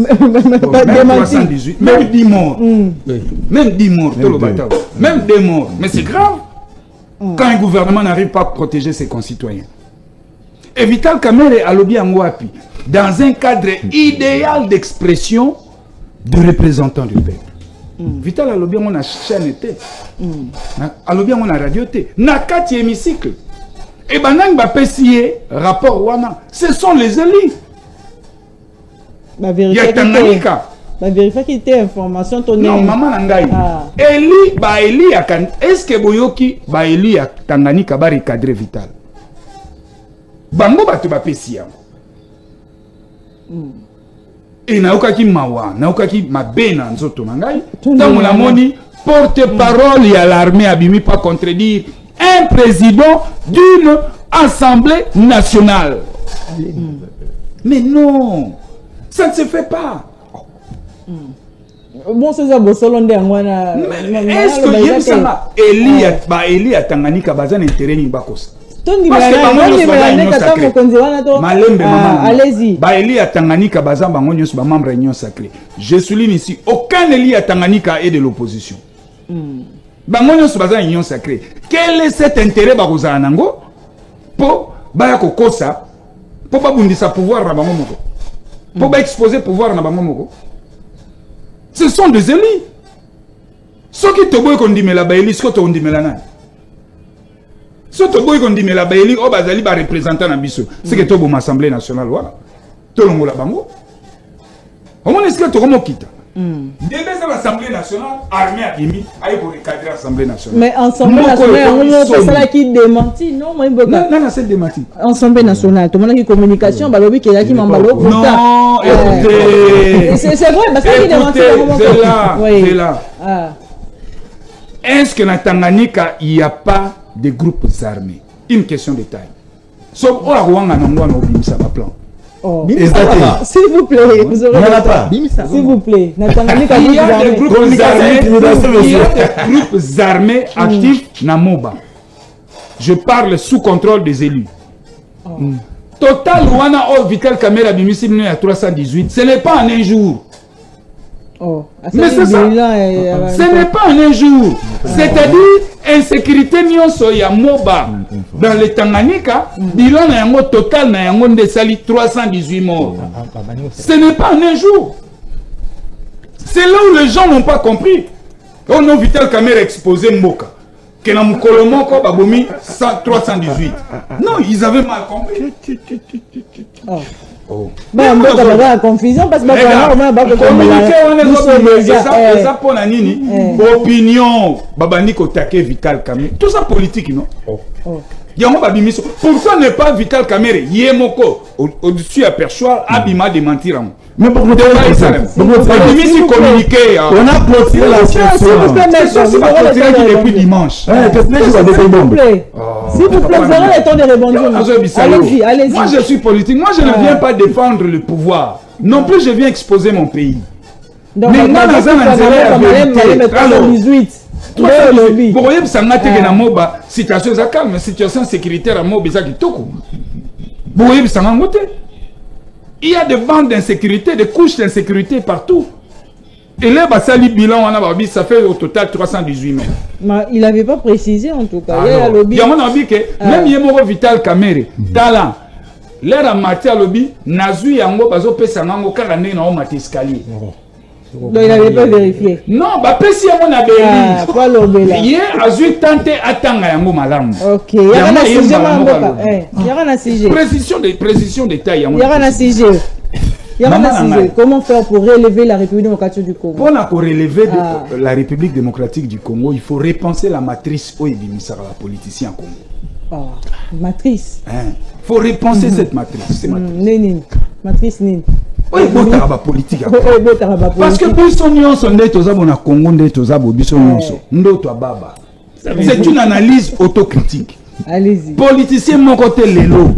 Même 318, même 10 morts. Même 10 morts, même 2 morts. Mais c'est grave. Quand un gouvernement n'arrive pas à protéger ses concitoyens. Et Vital Kamerhe alobi angwapi dans un cadre idéal d'expression de représentants du peuple. Vital alobi on a chaîne été. Alobi on a radio été. Nakati hémicycle. Et banang ba pesier rapport wana, ce sont les élus. La vérité la vérité qui était information tonné. Non, maman nangai. Eli ba Eli akan est-ce que boyoki ba Eli a Tanganyika ba recadrer Vital. Bango batu ba pesi yango. Et naokaki mawa, naokaki mabena nzoto nangai. Tango la moni porte-parole ya l'armée abimi pas contredire un président d'une assemblée nationale. Mais non, ça ne se fait pas. Bon, c'est ça, Bossolonde Angwana. Est-ce que Yemsama Eli a Tanganyika bazan intérêt ni bakos? Allez-y. Eli a Tanganyika bazan bango sur membre réunion sacrée. Je souligne ici, aucun Eli a Tanganyika est de l'opposition. Bango sur bazan réunion sacrée. Quel est cet intérêt bakoza nango? Pour bayako kosa, pour babundisa pouvoir na bango moko. Pour ba exposer pouvoir na bango moko. Ce sont des élus. Ceux qui te voient qu'on dit mais la baili, ce que tu dis mais la nan. Ceux qui te voient qu'on dit mais la baili, oh bazali ba représentant na biso. C'est que tu as l'Assemblée nationale voilà. Tout le monde la bango. Comment est-ce que tu as quitte? Début de l'Assemblée nationale, armée à Bimi, aille pour recadrer l'Assemblée nationale. Mais Assemblée nationale, on a qui démentit, non? Non, c'est démenti. Assemblée nationale, tout le monde qui communication, balobi qui est là qui m'en balo. Non, écoutez. C'est vrai, parce qu'il démentit. C'est là. Est-ce que dans Tanganyika, il n'y a pas de groupes armés? Une question de taille. Sauf au Rwanda, on a un plan. S'il vous plaît, vous aurez pas. S'il vous plaît, il y a des groupes armés actifs dans Moba. Je parle sous contrôle des élus. Total Rwanda au Vital Kamera Bimisi à 318, ce n'est pas en un jour. Mais c'est ça. Ce n'est pas en un jour. C'est-à-dire, insécurité nyonso ya Moba dans le Tanganyika, bilan na yango total na yango ndesali 318 morts. Ce n'est pas en un jour. C'est là où les gens n'ont pas compris. On a Vital Kamera exposé Mboka. Que na Mukolomoko babomi 318. Non, ils avaient mal compris. Bon, la confusion parce que opinion babani ko taquer Vital Kamera, tout ça politique, non? Pourquoi ne pas Vital Kamera yemoko au-dessus à perchoir abima de mentir? Mais pourquoi communiqué? On a clôturé la session. C'est pas clôturé depuis dimanche. S'il vous plaît, vous aurez le temps de répondre. Allez-y. Moi, je suis politique. Moi, je ne viens pas défendre le pouvoir. Non plus, je viens exposer mon pays. Mais moi, dans un vous voyez, ça n'a pas été moba situation calme, situation sécuritaire à moba ça qui toko. Vous voyez, ça n'a pas été. Il y a des bandes d'insécurité, des couches d'insécurité partout. Et là, le bilan, ça fait au total 318 mètres. Mais il n'avait pas précisé en tout cas. Il y a un lobby que même Yemoro Vital Kamera, talent, l'air en matière lobby, Nazu Yango, Bazo Pesangango, Karané, na Omati escalier. Donc il n'avait pas vérifié. Non, bah Pessi Yango n'a pas l'obéli. Hier, Azu tenté attendre Yango Malam. Ok, il y a un sujet. Il y a un sujet. Précision de taille. Il y a un sujet. Comment faire pour relever la République démocratique du Congo? Pour relever la République démocratique du Congo, il faut repenser la matrice Oebimisara, la politicien Congo. Matrice. Il faut repenser cette matrice. Matrice Nini. Oui, politique. Parce que pour son union, son dette aux abonnés Congo, dette aux abonnés, baba. C'est une analyse autocritique. Allez-y. Politicien mon côté lelo.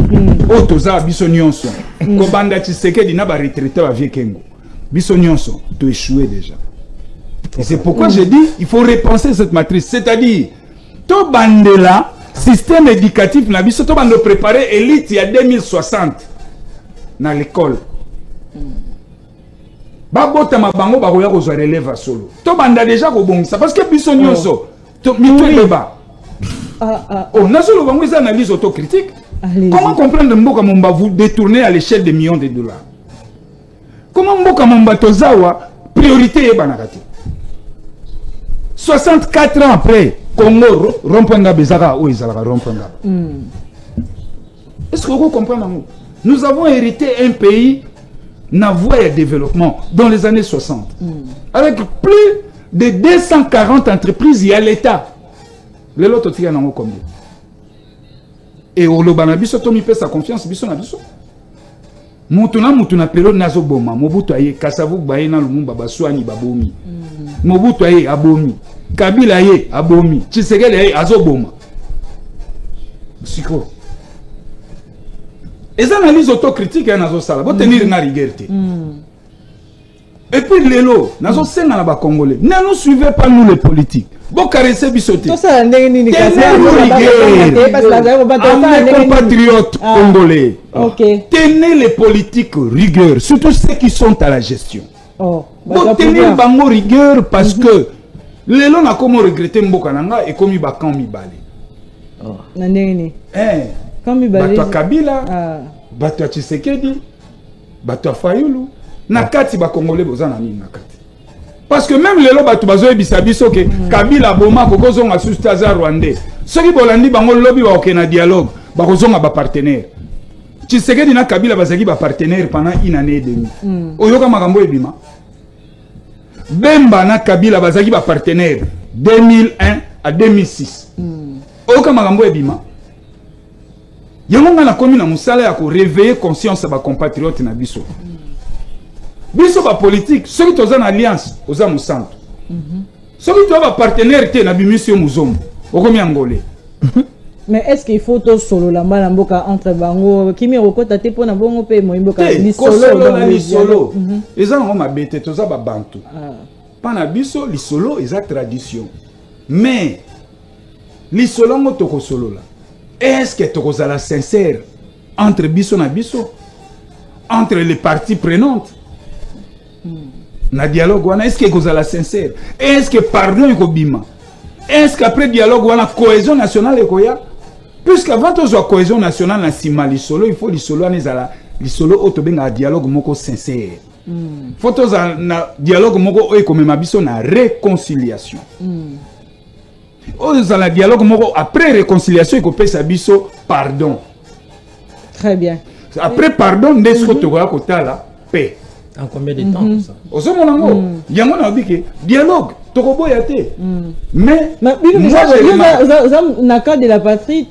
Otoza bisonyonso. Kobanda Tshisekedi na ba retraité ba viekengo. Bisonyonso, tu échoué déjà. Et c'est pourquoi je dis il faut repenser cette matrice, c'est-à-dire to bandela système éducatif na biso to bando préparer élite il y a 2060 dans l'école. Babota mabango ba koya ko zo relève solo. To banda déjà ko bongisa parce que bisonyonso to mitweba. On a solo bango ça analyse autocritique. Comment comprendre Mboka Momba vous détourner à l'échelle de millions de dollars? Comment Mboka Momba Tozawa priorité est banakati? 64 ans après, Congo Rompenga Bezara ou Izalaka Rompenga. Est-ce que vous comprenez? Nous avons hérité un pays na voie de développement dans les années 60. Avec plus de 240 entreprises, il y a l'État. Le lot tient en combien? Et au Lobanabiso, Tomi pèse sa confiance, Biso Nabiso. Moutuna période nazo boma, Mobutu aye, Kasavu baye na lumumba baswani babomi. Mobutu aye abomi, Kabila aye abomi, Tshisekedi aye azoboma. Siko. Les analyses autocritiques nazo sala, bo tenir na rigueur. Et puis l'élo, nazo senga na ba Congolais. Ne nous suivez pas nous les politiques. Bon caresser bisoté. Mes compatriotes congolais. Tenez les politiques rigueur, surtout ceux qui sont à la gestion. Bon tenez bango rigueur parce que l'élo n'a comment regretter Mboka nanga et comme iba quand mi balé. Bato Kabila, bato Tshisekedi, bato Fayulu, nakati ba Congolais bozana ni nakati. Parce que même les lois bazo bisabiso que Kabila boma kokozonga sustaza rwandais. Ceux qui bolandi bango lobby ba okena dialogue, ba kozonga ba partenaire. Tshisekedi na Kabila bazaki ba partenaire pendant une année et demie. Oyoka makambo ebima. Bemba na Kabila bazaki ba partenaire 2001 à 2006. Oka makambo ebima. Yango nga na komi na musala ya ko réveiller conscience ba compatriotes na biso. Biso ba politique, ceux qui sont en alliance, aux amusanto. Ceux qui sont ba partenaire te na bimisio muzombo. Okomi angolais. Mais est-ce qu'il faut tout solo la malamboka entre bango kimi okota te pona bongo pe moimboka ni solo eza ngo mabete toza ba bantu pana biso li solo eza tradition mais li solo ngo toko solo la est-ce que toko za la sincère entre biso na biso entre les parties prenantes na dialogue wana est-ce que koza la sincère est-ce que pardon ko bima est-ce qu'après dialogue wana cohésion nationale ekoya. Puisqu'avant de la cohésion nationale, il faut un dialogue moko sincère. Il faut un dialogue moko na réconciliation. Un dialogue moko après réconciliation, il faut un pardon. Très bien. Après pardon, il faut un paix. En combien de temps tout ça? Il y a un dialogue. Mais na cas de la patrie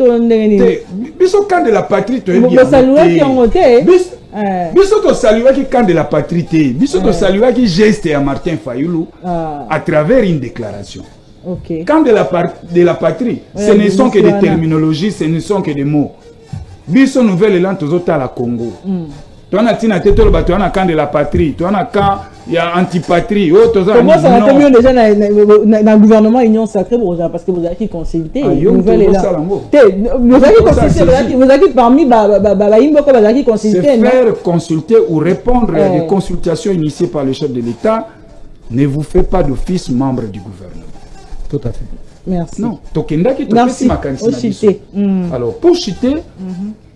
biso camp de la patrie to bien biso to saluer qui camp de la patrie te biso to saluer qui geste à Martin Fayulu à travers une déclaration. Camp de la patrie ce ne sont que des terminologies, ce ne sont que des mots. Biso nouvelle langue tozota la Congo. Tu as tina tete le bateau na camp de la patrie, tu as camp il y a antipatrie. Comment ça va mieux déjà dans le gouvernement Union Sacrée parce que vous avez qui consulté nouvelle est là. Vous avez qui parmi vous avez consulté. Se faire consulter ou répondre à des consultations initiées par le chef de l'État ne vous fait pas d'office membre du gouvernement. Tout à fait. Merci. Non, tokenda ki topesi makanisi. Alors pour chiter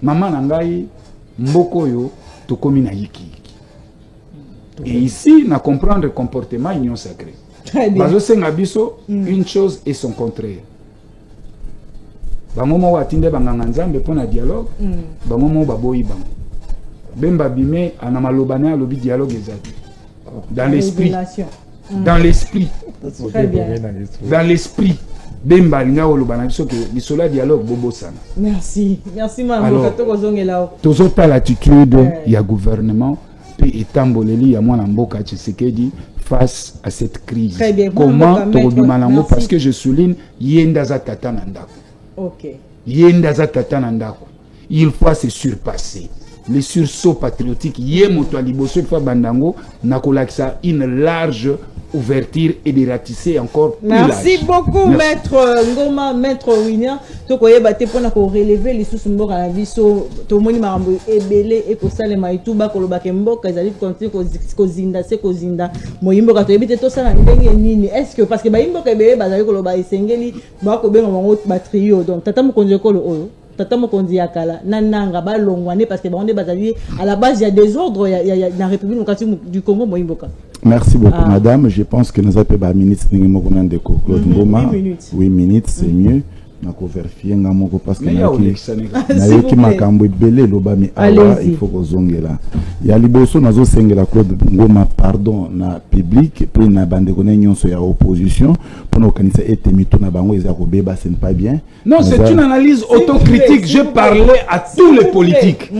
maman nangai mboko yo tokomi na yiki. Et ici, na comprendre le comportement Union Sacrée. Une chose et son contraire. Bangomo watinde banganga nzambe pona dialogue, bangomo baboyi bango. Bemba bime anamalobana lobi dialogue ezaki. Dans l'esprit. Dans l'esprit. Très bien. Dans l'esprit. Bemba linga olobana biso ke bisola dialogue bobo sana. Merci. Merci maman katoko zongela. Tozota l'attitude ya gouvernement et tamboleli ya mwana mboka Tshisekedi face à cette crise. Comment tobimalango parce que je souligne yenda za tata na ndako. OK. Yenda za tata na ndako. Il faut se surpasser. Les sursauts patriotiques yé moto liboso fa bandango na kolakisa une large ouverture et de ratisser encore plus large. Merci beaucoup. Maître Ngoma, maître William. Tokoye bate pona ko relever les sous mboka na biso to moni marambo ebele e ko sale maitu ba ko lobake mboka ezali continue ko zinda se ko zinda moyimbo ka to ebite to sala ndenge nini est-ce que parce que ba imboka ebele bazali ko loba esengeli ba ko benga bango batrio donc tata mokonzi ko oyo tata mokonzi yakala nananga ba longwane parce que ba onde bazali à la base il y a des ordres il y a la République démocratique du Congo moyimboka. Merci beaucoup, madame. Je pense que nous avons un ministre de Claude Ngoma. 8 minutes, c'est mieux. Nako vérifier ngamoko parce que nayoki makambo ebele loba mi awa il faut kozongela ya liboso nazo sengela Claude Ngoma pardon na public puis na bande kone nyonso ya opposition pour organiser ete mito na bango eza ko beba ce n'est pas bien. Non, c'est une analyse autocritique. Je parlais à tous les politiques.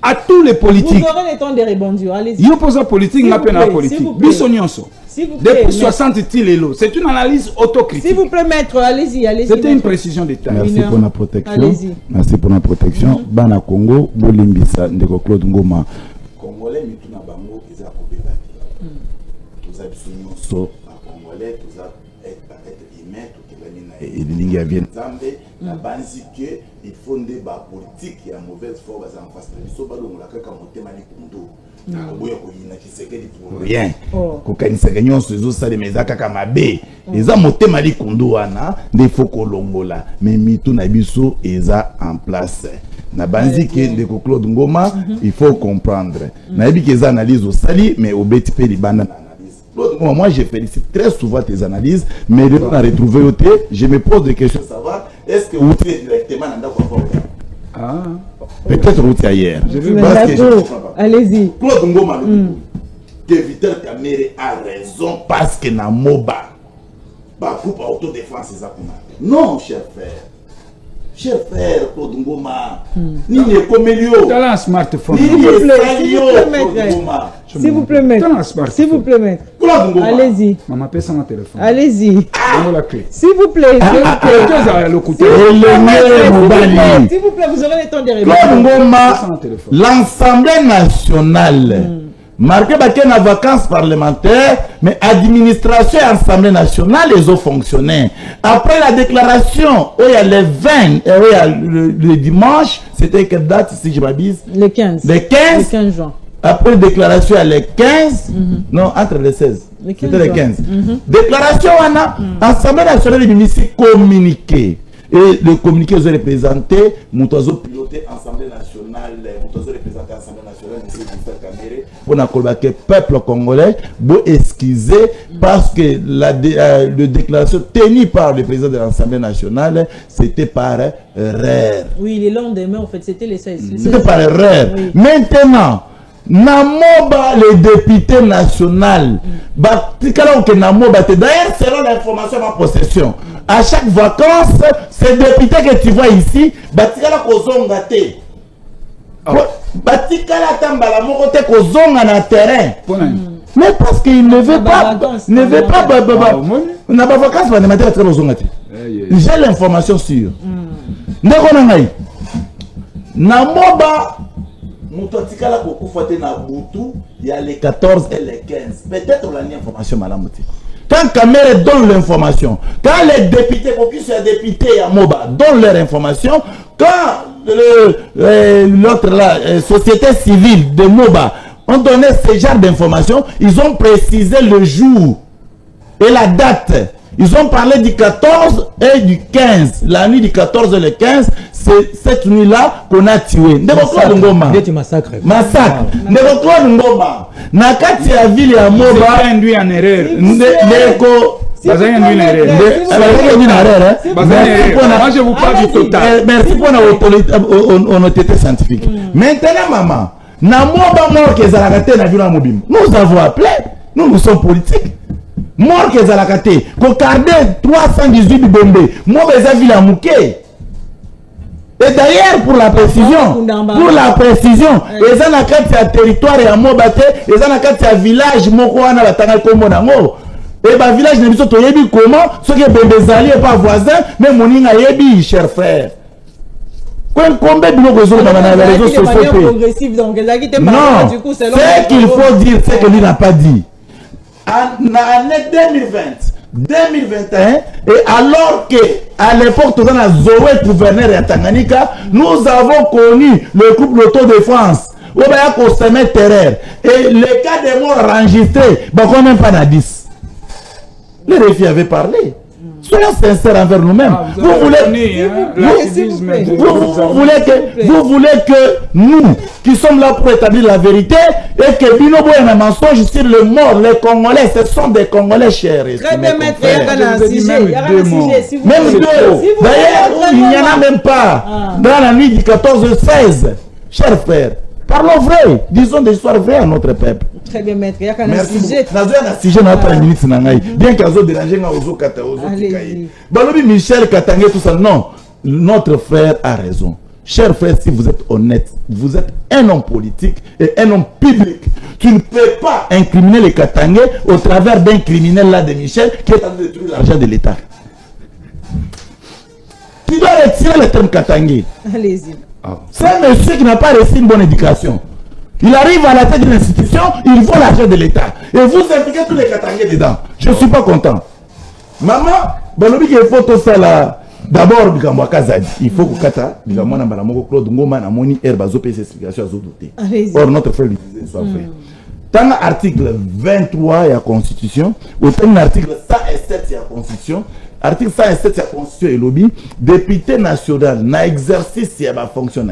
À tous les politiques. Vous aurez le temps de rebondir. Allez-y. Yo pose politique n'a pas na politique. Biso nyonso. Depuis 60 tilelo, c'est une analyse autocritique. S'il vous plaît, maître, allez-y, allez-y. C'était une précision d'État. Merci pour la protection. Merci pour la protection. Bana Congo, Bolimbisa, Ndeko Claude Ngoma. Congolais, mituna bango, ils ont bébé. Tous absolument so, Congolais, tous être humain, tout est et les lignes viennent Zambé, la banzi que il faut des bas politiques et à mauvaise foi, en face de l'histoire, on l'a qu'à monter Mali Kundo. Rien kokanisa nyonso ezosala meza kaka mabe eza motema likundu wana nde faut kolongola mais mitu na biso eza en place na banzi ke ndeko Claude Ngoma il faut comprendre na yebi ke za analyse osali mais obeti pe libanda na analyse Claude Ngoma moi je félicite très souvent tes analyses mais de on a retrouvé oté je me pose des questions savoir est-ce que vous êtes directement dans ndako ah peut-être route ailleurs. Allez-y. Claude Ngoma. que Vital Kamerhe a raison parce que na moba ba groupe autodéfense ça non cher frère. Cher frère, Claude Ngoma, ni ne comélio. Dans un smartphone. S'il vous plaît, maître. S'il vous plaît, maître. Allez-y. Maman, paie ça mon téléphone. Allez-y. Donne la clé. S'il vous plaît. S'il vous plaît, vous aurez le temps de répondre. Claude Ngoma, l'Assemblée nationale. Marqué qu'il y a vacances parlementaires, mais administration et Assemblée nationale, les autres fonctionnaires. Après la déclaration, il y a le 20, et il y a le dimanche, c'était quelle date si je m'abuse? Le 15. Le 15. Le 15 juin. Après la déclaration, il y a le 15. Non, entre les 16. C'était le 15. Déclaration, on a Assemblée nationale, les ministres communiqué. Et le communiqué vous a représenté, Moutazo piloté Assemblée nationale, Moutazo représenté Assemblée nationale, M. Vital Kamerhe, pour que le peuple congolais, vous excuser parce que la déclaration tenue par le président de l'Assemblée nationale, c'était par erreur. Oui, le lendemain, en fait, c'était les 16. C'était par erreur. Oui. Maintenant, Namoba, le député national, d'ailleurs, selon l'information en possession, à chaque vacances, ces députés que tu vois ici, batikala kozongate. Batikala tambala mokote kozonga na terrain. Mais parce qu'il ne veut pas, ne veut pas, n'a pas vacances, j'ai l'information sûre. Namoba, Moutotikala Kokufate na Boutou, il y a les 14 et les 15. Peut-être on a une information malamouti. Quand Kamerhe donne l'information, quand les députés, pour qu'ils soient députés à Moba, donnent leur information, quand l'autre là, société civile de Moba, ont donné ce genre d'informations, ils ont précisé le jour et la date. Ils ont parlé du 14 et du 15. La nuit du 14 et le 15, c'est cette nuit-là qu'on a tué. Massacre. Massacre. Ngoma. Nakati ya ville ya Moba induit en erreur. Moi je vous parle du total. Merci pour notre honnêteté scientifique. Maintenant, maman, na Moba mort que Zalakate na ville mobile. Nous avons appelé. Nous sommes politiques. Mort que Zalakate. Kokardé 318 Bombe. Moi, les ville à Mouké. Et d'ailleurs, pour la précision, les gens qui ont territoire et à Mobate, les gens qui ont village, Mokoana, la Tangal Komonango. Et le village ne peut pas comment, ceux qui ont des alliés pas voisins, mais mon a yebi, cher frère. Combien de réseaux dans les réseaux sociaux? Non, ce qu'il faut dire, c'est que lui n'a pas dit. En l'année 2020, 2021, et alors que à l'époque on a Zoé gouverneur à Tanganyika, nous avons connu le couple d'autodéfense où il y a un sommet terreur et les cas de morts enregistrés, quand même pas 10. Les réfugiés avaient parlé. Soyons sincères envers nous-mêmes. Vous voulez que nous, qui sommes là pour établir la vérité, et que Binobo est un mensonge sur le mort, les Congolais, ce sont des Congolais chers. Très bien, maître, il y a un sujet. Même deux. D'ailleurs, il n'y en a même pas. Dans la nuit du 14-16, chers frères, parlons vrai, disons des histoires vraies à notre peuple. Très bien, maître. Il y a un sujet. Bien qu'ils ont dérangé Balobi Michel Katangé, tout ça. Non, notre frère a raison. Cher frère, si vous êtes honnête, vous êtes un homme politique et un homme public. Tu ne peux pas incriminer les Katangé au travers d'un criminel là de Michel qui est en train de détruire l'argent de l'État. Tu dois retirer le terme Katangé. Allez-y. C'est un monsieur qui n'a pas reçu une bonne éducation. Il arrive à la tête d'une institution, il vole l'argent de l'État. Et vous impliquez tous les Katangés dedans. Je ne suis pas content. Maman, Balobi qu'il faut tout ça là. D'abord, il faut que Kata, Claude Ngoma, Namoni, Herbazo, paye ses explications à Zodoté. Or, notre frère lui disait, soit vrai. Dans l'article 23 de la Constitution, ou dans l'article 107 de la Constitution, article 107 de la Constitution et lobby, député national, n'a exercice de la fonction,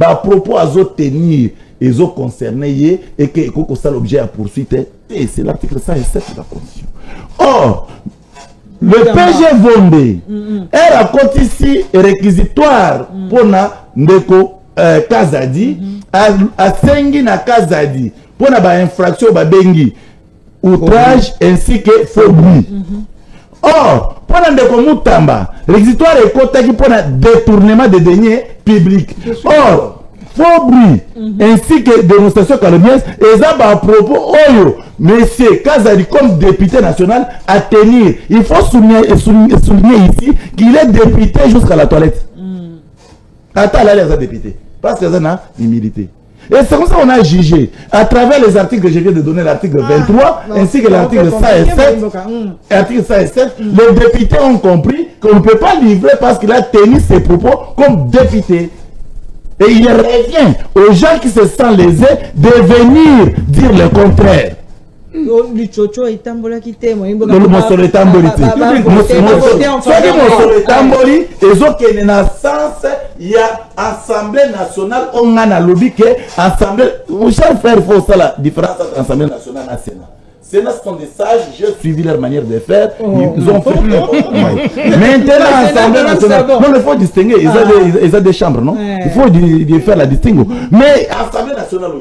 à propos à tenir les autres concernés et que ça l'objet à poursuite. Et c'est l'article 107 de la Constitution. Or, le PG Vondé est raconte ici réquisitoire pour Ndeko Kazadi, à Sengi na Kazadi, pour la infraction babengi outrage ainsi que faux bruit. Or, pendant que Moutamba, l'exitoire est contacté pour le détournement des deniers publics. Or, faux bruit ainsi que démonstration calomnieuse, et ça à propos, monsieur Kazali comme député national à tenir. Il faut souligner ici qu'il est député jusqu'à la toilette. Attends, là, les députés. Parce que ça n'a humilité. Et c'est comme ça qu'on a jugé, à travers les articles que je viens de donner, l'article 23, ainsi que l'article 107, les députés ont compris qu'on ne peut pas livrer parce qu'il a tenu ses propos comme député. Et il revient aux gens qui se sentent lésés de venir dire le contraire. Il y a Assemblée nationale, on a lobby que Assemblée. Mon cher frère, il faut ça la différence entre Assemblée nationale et Sénat. Sénat sont des sages, j'ai suivi leur manière de faire. Ils ont fait maintenant, Assemblée nationale. Non, il faut distinguer. Ils ont des chambres, non? Il faut faire la distinction. Mais Assemblée nationale,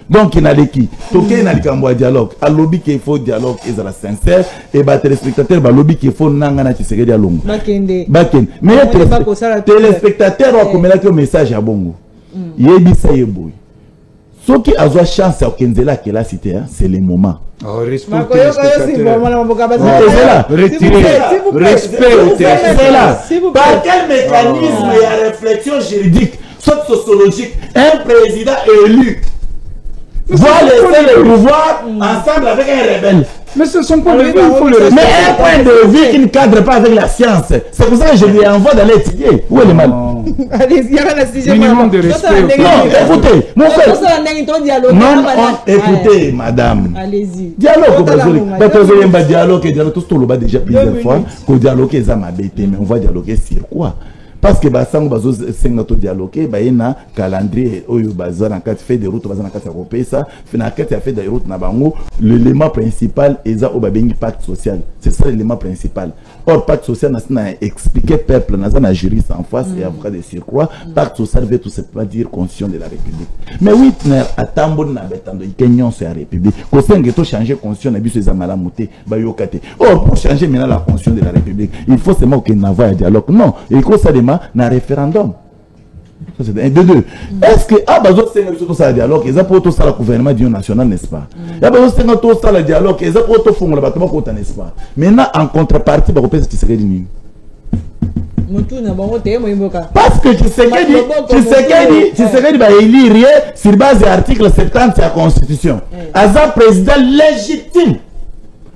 donc il y a qui dialogue à lobby qu'il faut dialogue et la sincère et téléspectateurs lobby qu'il faut nangana tshisekedi ya longo mais téléspectateurs ont comme un message à bongo yebisa yeboy ce qui a la chance à Kenzela qui l'a cité c'est le moment. Respect par quel mécanisme et à réflexion juridique sociologique, un président élu doit laisser le pouvoir ensemble avec un rebelle. Mais c'est son point de vue, il faut le respecter. Mais un point de vue qui ne cadre pas avec la science. C'est pour ça que je lui envoie d'aller étudier. Où est le mal? Minimum de respect. Non, écoutez, mon frère. Non, écoutez, madame. Allez-y. Dialogue, dialogue, tout le monde déjà plusieurs fois. Que dialogue est mais on va dialoguer sur quoi? Parce que basango bazo sengato dialoguer ba yena calendrier oyo bazana kat fait de route bazana kat européen ça fina kat ya fait de route na bango l'élément principal eza obabengi pacte social, c'est ça l'élément principal. Or pacte social n'a expliqué peuple na juriste en face et avocat de surcroît pacte social veut tout simplement dire conscience de la République. Mais Whitner atambo na betando ikenyon sur la République ko sengeto changer conscience na biso eza malamuté ba yokate. Or pour changer maintenant la conscience de la République, il faut seulement que n'ava un dialogue. Non, il faut ça na référendum. Ça c'est un de deux. Est-ce que abazo senga tout ça dialogue, ils ont pour tout ça le gouvernement d'union nationale, n'est-ce pas? Abazo senga tout ça le dialogue, ils ont pour tout fonds le bâtiment côté, n'est-ce pas? Maintenant en contrepartie, ba repèse qui serait dini. Parce que Tshisekedi va élire sur base de l'article 70 de la Constitution. Azan président légitime.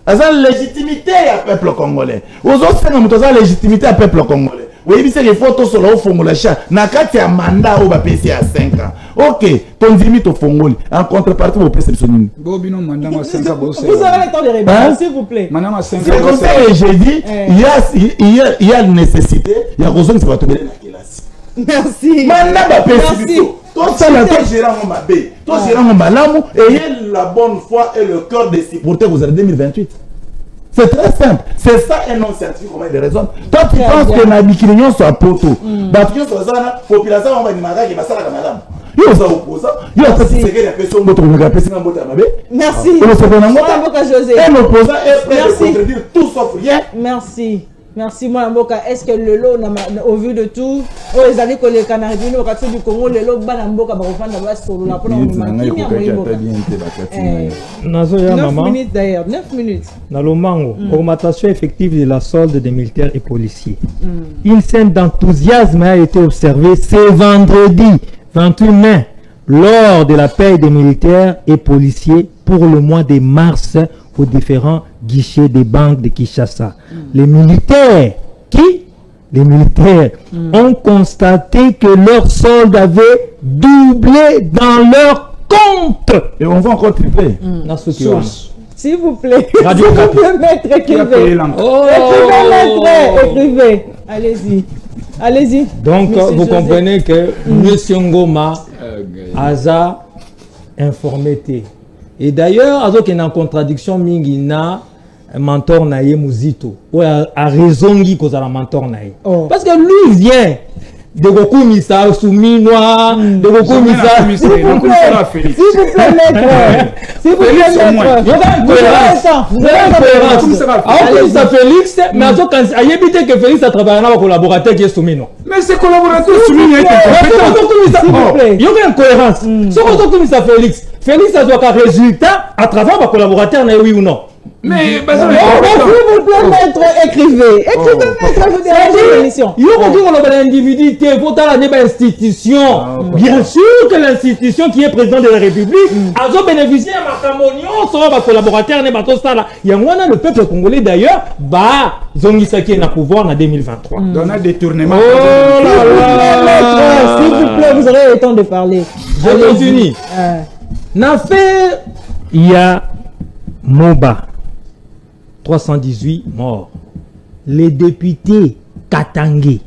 Azan légitimité à peuple congolais. Aux autres c'est la légitimité à peuple congolais. Oui, c'est les photos sur le fond de chat. Nakati a mandat au BPC à 5 ans. Ok, ton limite au fond. En contrepartie, vous perceptionnez. Bobino, mandat à 5 ans. Vous avez le temps de répondre, s'il vous plaît. Mandat à 5 ans. C'est comme ça que j'ai dit, il y a une nécessité, il y a besoin que ça va tomber dans la classe. Merci. Mandat à PCB. Toi, ça, là, toi, gérant mon mabé. Toi, gérant mon malamou. Ayez la bonne foi et le cœur de supporter vous en 2028. C'est très simple. C'est ça un non scientifique, comment il raisonne. Toi, tu penses que la Bikinion soit poteau. La population va dire que va ça la madame. Il y a opposant. Il y a aussi ce que la personne de merci. Un opposant est prêt à contredire tout sauf rien. Merci. Merci, moi, Mboka. Est-ce que le lot, au vu de tout, les années que les Canaries du Congo, le lot, Banamboka, Barofan, la base sur la première 9 minutes d'ailleurs, 9 minutes. Dans le mango, augmentation effective de la solde des militaires et policiers. Une scène d'enthousiasme a été observée ce vendredi 28 mai lors de la paie des militaires et policiers pour le mois de mars aux différents guichets des banques de Kinshasa. Les militaires ont constaté que leur solde avait doublé dans leur compte. Et on va encore tripler. S'il vous plaît. Radio S'il vous plaît, maître, écrivez. Écrivez. Allez-y. Allez-y. Donc, vous comprenez que M. Ngoma a informé. Et d'ailleurs, il y a une contradiction, Mingina, mentor naïe Mouzito, ou a raison qui cause la mentor naïe. Parce que lui vient de Goku Misa Souminois, de Goku Misa. S'il vous plaît, maître. S'il vous plaît, maître. Il y a une cohérence. Alors, ça Félix, mais à y éviter que Félix a travaillé avec un collaborateur qui est Soumino. Mais ces collaborateurs Soumino étaient compétents. Il y a une cohérence. Ce qu'on dit à Félix, Félix a un résultat à travers un collaborateur, oui ou non. Mais, s'il vous plaît, maître, écrivez. Écrivez, maître, vous dérangez l'émission. Il y a un individu, il faut aller à l'institution. Bien sûr que l'institution qui est président de la République a bénéficié à Makamonion, sur un collaborateur, il y a le peuple congolais d'ailleurs, Zongisaki est au pouvoir en 2023. On a détournement. Oh là là, s'il vous plaît, vous aurez le temps de parler. Je continue. L'affaire, il y a Moba. 318 morts. Les députés Katangé,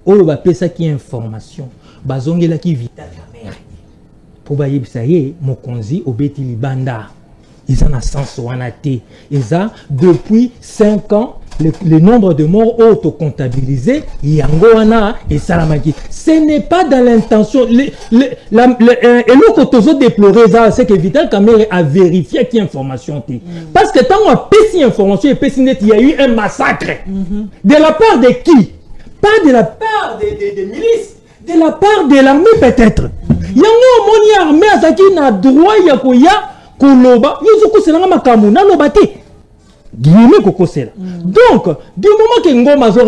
Oloba pesa qui information, bazongela qui vita caméra. Pour baye bisaye, mokonzi obeti libanda. Ils en a sens wanate. Ils ont depuis 5 ans le nombre de morts auto-comptabilisés, Yangoana et Salamaki. Ce n'est pas dans l'intention. Et l'autre chose déploré, c'est que Vital Kamerhe a vérifié qu'il y a information. Parce que tant qu'on a pété information, il y a eu un massacre. De la part de qui? Pas de la part des milices, de la part de l'armée peut-être. Yango moni armée à qui n'a droit yakoya koloba, yuzuko selanga makamu na lobate. Donc, du moment que Ngoma zo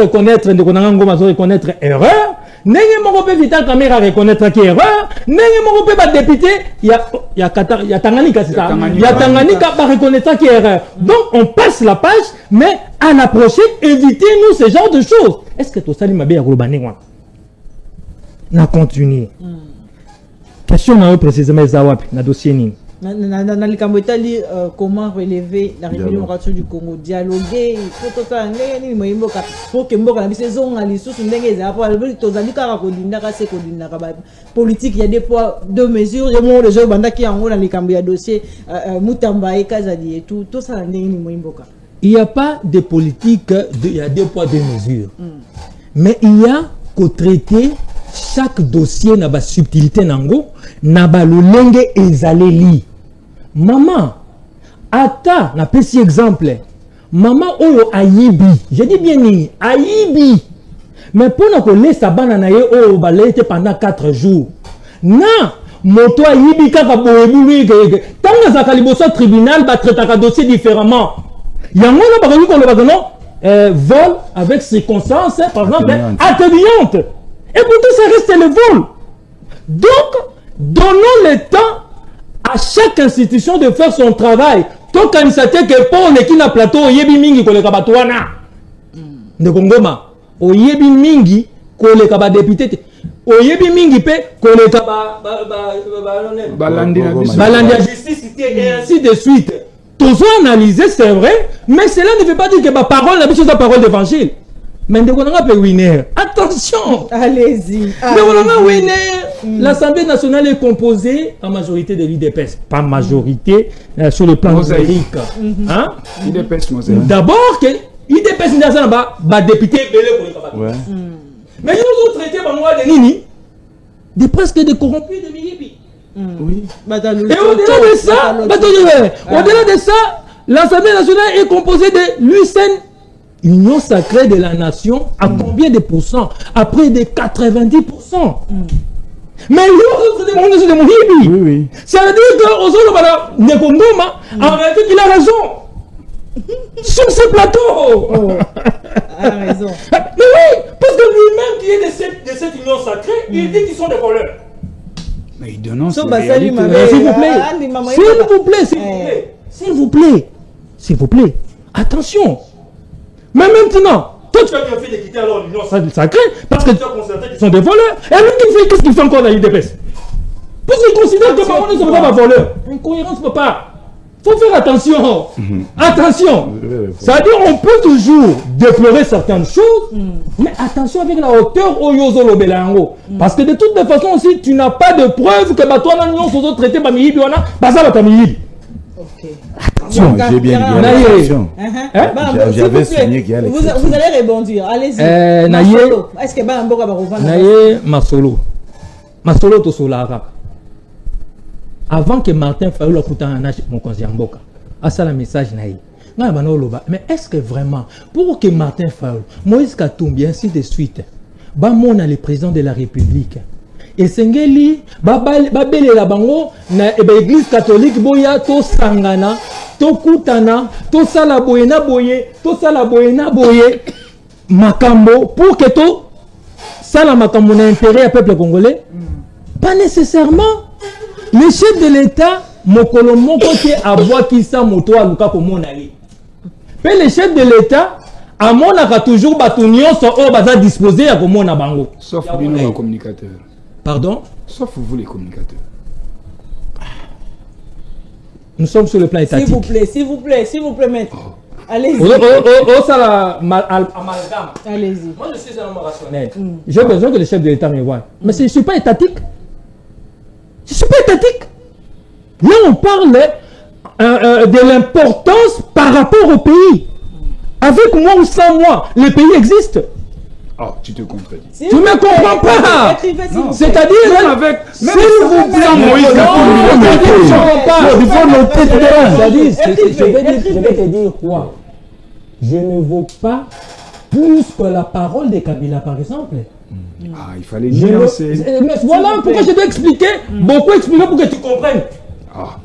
reconnaître, erreur, n'est-ce pas Vital Kamerhe à reconnaître qu'il erreur, n'est-ce pas député, il y a Tanganyika, c'est ça. Il y a Tanganyika à reconnaître qu'il erreur. Donc, on passe la page, mais à la prochaine, évitez-nous ce genre de choses. Est-ce que tout ça, il m'a bien roulé? On continue. Question précisément, Zawap, dans le dossier. Comment relever la République du Congo, dialoguer, politique, il y a des poids, deux mesures, les gens qui ont les dossiers, Moutamba et Kazadi et tout ça. Il n'y a pas de politique, il y a des poids, deux mesures. Mais il y a qu'au traiter chaque dossier n'a pas subtilité nango, n'a pas le langue ezaleli. Maman, ata na petit exemple. Maman oyo ayibi, je dis bien ni ayibi. Mais pour nous laisser sa banane oyo balete pendant 4 jours. Na moto ayibi kaka boyebu que tant que ça kaliboso tribunal ba traiter un dossier différemment. Yango na ba ko le non vol avec circonstances par exemple atténuantes. Et pourtant, ça reste le vol. Donc, donnons le temps à chaque institution de faire son travail. Tant qu'on sait que pour les qui n'a plateau, yebi mingi ko le kabatouana. De Kongoma, o yebi mingi ko le kabat député. O yebi mingi pe ko le kabat balandi la justice et ainsi de suite. Tous analyser, c'est vrai, mais cela ne veut pas dire que ma parole, la chose de la parole d'évangile. Mais de quoi on winner. Attention. Allez-y. L'Assemblée nationale est composée en majorité de l'IDPS. Pas majorité sur le plan numérique. Hein? D'abord que l'IDPS n'est député belé pour les capables. Mais ils nous ont traité par moi de Nini, de presque de corrompus de Milibi. Oui. Et au-delà de ça, l'Assemblée nationale est composée de l'UCN. Union sacrée de la nation, à combien de pourcents? À près de 90%. Mais l'autre, c'est de Mohibi. Oui. C'est-à-dire que Nekongoma, en réalité, il a raison. Sur ce plateau. Il a raison. Mais oui, parce que lui-même qui est de cette union sacrée, il dit qu'ils sont des voleurs. Mais il dénonce s'il vous plaît. S'il vous plaît. Attention. Mais maintenant, toi tu as bien fait de quitter alors l'union sacrée parce que tu as constaté qu'ils sont des voleurs. Et lui, qu'est-ce qu'il fait encore dans l'IDPS? Parce qu'il considère que Maman ne sont pas voleurs. Une cohérence, papa. Il faut faire attention. Attention. C'est-à-dire on peut toujours déplorer certaines choses, mais attention avec la hauteur au Yozolo Belango. Parce que de toutes les façons aussi, tu n'as pas de preuve que toi, l'union sont traités par Mihibi, ça va ta Mihibi. Attention, j'ai bien dit attention. J'avais signé qu'il y a vous allez rebondir, allez-y. Est-ce que Bamboka va revenir? Naye Masolo. Masolo to solara. Avant que Martin Fayulu a mon conseiller Mboka, à ça le message naïe. Mais est-ce que vraiment, pour que Martin Fayulu, Moïse Katumbi, ainsi de suite, Bamona le président de la République, et Sengeli, Babele la bango, na l'église catholique, boya, to sangana, to kutana, to salaboyena boye, to salaboyena boye, makambo, pour que to salamakambo na intérêt au peuple congolais? Pas nécessairement. Le chef de l'État, mokolo moko te avoua qui sa moto à luka ko monali. Mais le chef de l'État, à mon a toujours batunion sont au bazar disposé à komona bango. Sauf vous les communicateurs. Pardon? Sauf vous les communicateurs. Nous sommes sur le plan étatique. S'il vous plaît, maître. Allez-y. Allez-y. Moi, je suis un homme rationnel. J'ai besoin que le chef de l'État me voie. Mais je ne suis pas étatique. Je ne suis pas étatique. Là, on parle de l'importance par rapport au pays. Avec moi ou sans moi, le pays existe. Ah, tu te contredis. Tu ne me comprends pas. C'est-à-dire, avec. S'il vous plaît, Moïse, je vais te dire quoi. Je ne vaux pas plus que la parole de Kabila, par exemple. Ah, il fallait nuancer. Mais voilà pourquoi je dois expliquer, beaucoup expliquer pour que tu comprennes. Ah.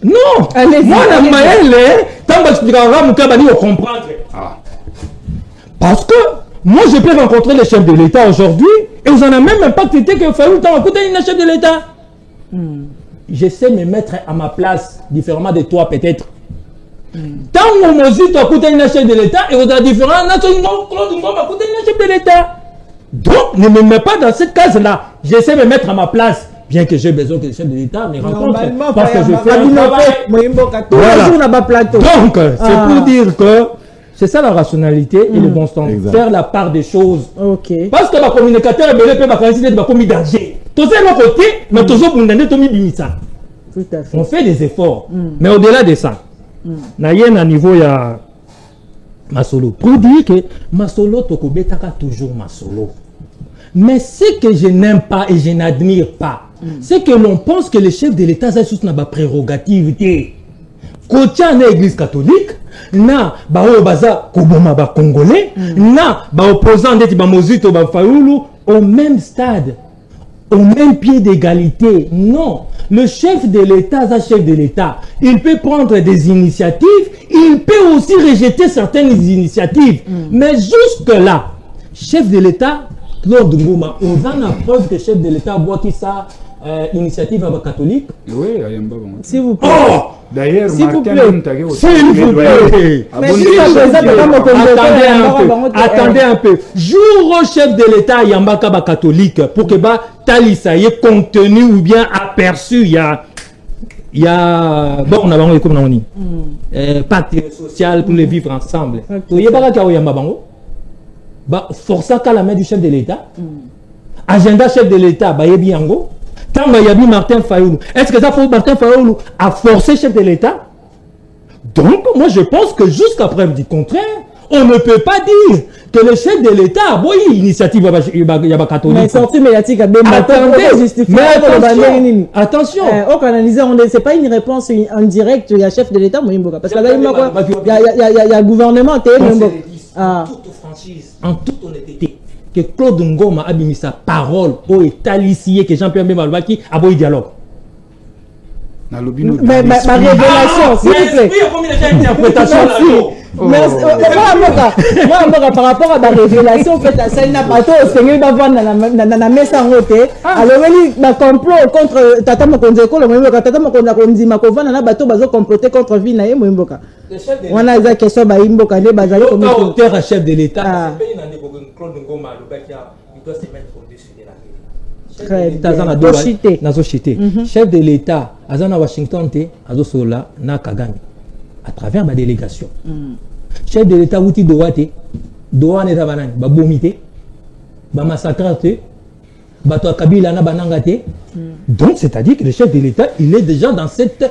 Non, moi, la maëlle, tant que tu vas comprendre. Ah. Parce que moi, je peux rencontrer le chef de l'État aujourd'hui et vous en avez même pas critiqué que Fayulu t'a écouté le chef de l'État. J'essaie de me mettre à ma place, différemment de toi peut-être. Tant que moi aussi, tu as écouté le chef de l'État et vous avez différent, Claude Ngoma a écouté le chef de l'État. Donc, ne me mets pas dans cette case-là. J'essaie de me mettre à ma place. Bien que j'ai besoin que le chef de l'État me rencontre. Parce que je fais un travail. Voilà. Donc, c'est pour dire que c'est ça la rationalité et le bon sens. Faire la part des choses. Parce que le communicateur est belé, peut commis danger. Tout ça, mon côté, mais toujours pour on fait des efforts. Mais au-delà de ça, il y a un niveau, il y a Masolo. Pour dire que Masolo, Tokobetaka toujours Masolo. Mais ce que je n'aime pas et je n'admire pas, c'est que l'on pense que le chef de l'État a sous ma prérogative. Quand il y a l'église catholique, na baza koboma ba congolais, na ba opposant de Mozito ba Fayulu au même stade, au même pied d'égalité. Non, le chef de l'État, chef de l'État, il peut prendre des initiatives, il peut aussi rejeter certaines initiatives. Mais jusque là, chef de l'État, Claude Ngoma, on a la preuve que le chef de l'État voit qui ça initiative catholique. Oui, s'il vous plaît. Oh, d'ailleurs, s'il vous plaît. Attendez un peu. Jour au chef de l'État, Yambaka catholique, pour que Talisa y ait contenu ou bien aperçu, il y a bon, on a bango comme on dit. Pacte social pour les vivre ensemble. Il y a pas qu'à Yamba bango. Força qu'à la main du chef de l'État. Agenda chef de l'État, Bayebi Yango. Quand Bayebi Martin Fayulu. Est-ce que ça faut Martin Fayulu a forcé chef de l'État? Donc, moi je pense que jusqu'à preuve du contraire, on ne peut pas dire que le chef de l'État a une initiative catholique. Mais sortie médiatique à attention. C'est pas une réponse en direct, il y a chef de l'État, parce qu'il y a gouvernement. Toute franchise, en toute honnêteté, que Claude Ngoma a mis sa parole au État lissier que Jean-Pierre Mbembalbaki a beau dialogue. Ma révélation, s'il vous plaît. Moi, par rapport à ma révélation, ça n'a pas tout. Seigneur va voir dans la messe en haute. Alors, il y a un complot contre Tata Mokonzeko. Tata Mokonzi Makova n'a pas tout comploté contre Vinae Mwimboka. On a des questions à Imboka. Il y a un chef de l'État. Claude Ngoma, il doit se mettre au-dessus de la chef de l'État, à Washington, à Kagame, à travers ma délégation. Chef de l'État, outil de Wate, Doane et Tabanane, Babomite, Bamassacrate, Bato Kabila na Banangate. Donc, c'est-à-dire que le chef de l'État, il est déjà dans cette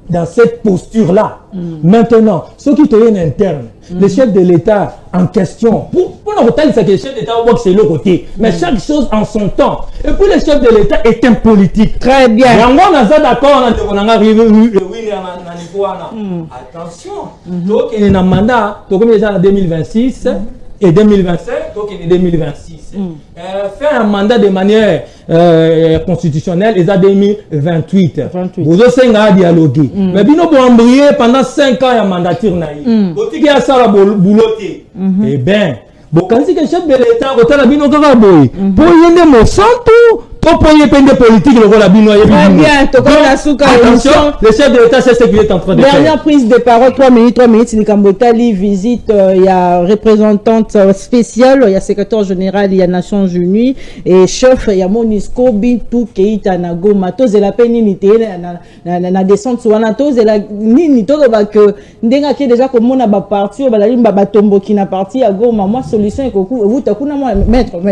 dans cette posture-là. Maintenant, ceux qui te viennent interne, le chef de l'État en question, pour nous retenir, c'est que le chef de l'État voit que c'est le côté, mais chaque chose en son temps. Et puis le chef de l'État est un politique. Très bien. Et on a d'accord, on a arrivé, attention, donc il y a un mandat, donc comme déjà en 2026 et 2027, donc il est 2026. Faire un mandat de manière constitutionnelle, ils ont 2028. Vous avez dialoguer. Mais bien, on peut embrayer pendant 5 ans, il y a un mandature. Il y a ça, bouloté. Eh bien, quand c'est que le chef de l'État, il y a un mandature. Pour y aller, mon centre, pour y aller, politique, il y a un mandature. Très bien, attention, le chef de l'État, c'est ce qu'il est en train de faire. Dernière prise de parole, 3 minutes, Nikambotali visite, il y a représentante spéciale, il y a secrétaire général, il y a Nations Unies, et chef, il y a Monisco, Bintou, Keita, Nagoma, tous la peine unité, na descente sur la tous la nini, tout le que n'denga qui déjà comme on a parti, on va la limba batombo qui n'a parti à Goma, moi solution est que vous t'as kuna moi maître, vous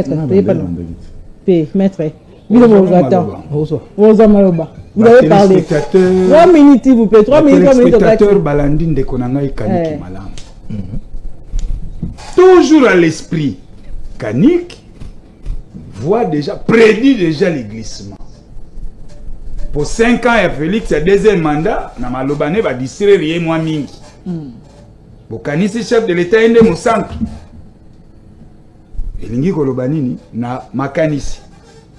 avez parlé. 3 minutes, s'il vous plaît. 3 minutes. Spectateur Balandine de Konanga Kaniki Malam. Toujours à l'esprit, Kanik voit déjà, prédit déjà les glissements. Pour 5 ans, il y a Félix, c'est deuxième mandat, na Malobane va distraire rien moins mingi. Pour Kanik, c'est chef de l'État, il est mon centre. Et Lingi Kolobanini, na Makanisi.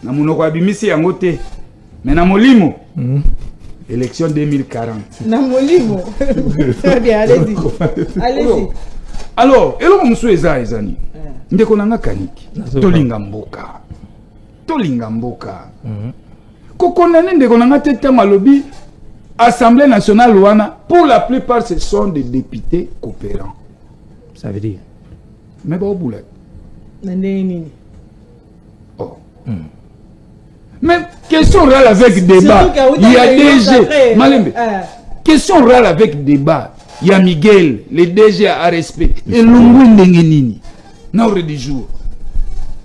Na monoko abimisi yango te mais na molimo élection 2040 na molimo très bien, allez-y alors eloko musu ezani ndeko nanga Kaniki tolinga mboka kokondane ndeko nanga tete malobi Assemblée nationale wana pour la plupart ce sont des députés coopérants, ça veut dire mais ba obula nini. Mais question orale avec débat, il y a DG, Malembe. Question orale avec débat, il y a Miguel, le DG à respect. Et l'Ungu Ndengenini, n'aure du jour.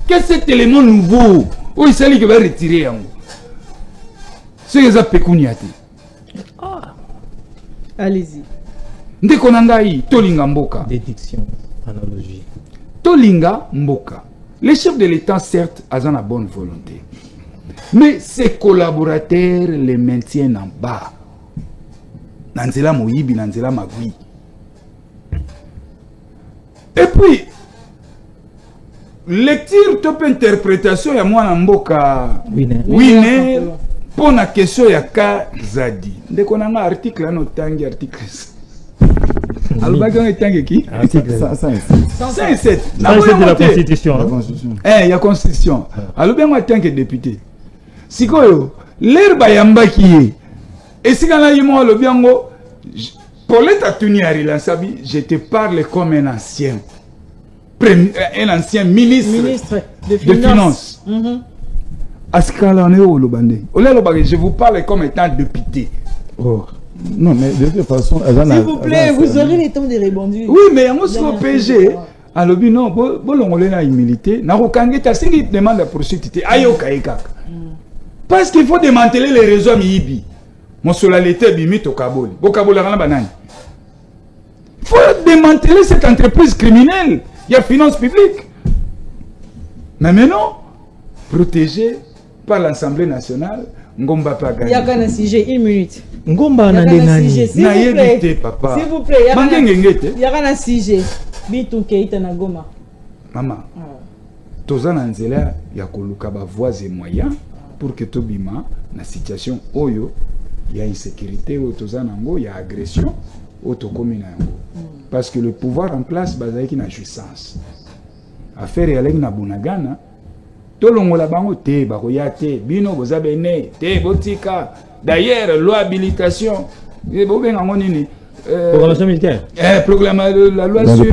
Qu'est-ce que cet élément nouveau? Où il s'agit qu'il va retirer en haut. C'est ça Pekuniati. Allez-y. Ndekonangai, Tolinga Mboka. Dédiction, analogie. Tolinga Mboka. Les chefs de l'État, certes, ont la bonne volonté. Mais ses collaborateurs les maintiennent en bas. Nanzela Moyibi, Nanzela Magui. Et puis, lecture, top interprétation, il y a moi Mboka. Oui, pour la question, il y a Kazadi. Dès qu'on a un article, on a un article. Alors, il y a un article qui? Article 107. de la Constitution. Il y a Constitution. Alors, il y a un député. Si l'herbe yamba qui est, et si quand on le biango, pour l'état tuni à Rilansabi, je te parle comme un ancien ministre de Finances. À ce cas-là, on est au Lobandé. Je vous parle comme étant député. Oh. Non, mais de toute façon, s'il vous plaît, vous aurez le temps de répondre. Oui, mais on se PG. Alors, non, bon, on a humilité. Narokangeta, c'est qui demande la poursuite. Parce qu'il faut démanteler les réseaux Miibi. Mon solalité bimite au Kabul. Au Kabul, il faut démanteler cette entreprise criminelle. Il y a finance publique. Mais maintenant, protégé par l'Assemblée nationale, Ngomba pas gagné. Il y a un sujet, 1 minute. Ngomba n'a s'il vous plaît, papa. S'il vous plaît, il y a un sujet. Bitou Keita Nagoma. Maman, Tozan Anzela, il y a Kolukaba voies et moyens pour que Tobima, la situation Oyo, il y a insécurité, il y a agression, parce que le pouvoir en place, c'est une jouissance. Affaire et avec Nabunagana, Tolongola Bango te, Baroyate, Bino Bozabene, te, Botika, d'ailleurs, loi habilitation, programmation militaire. La loi sur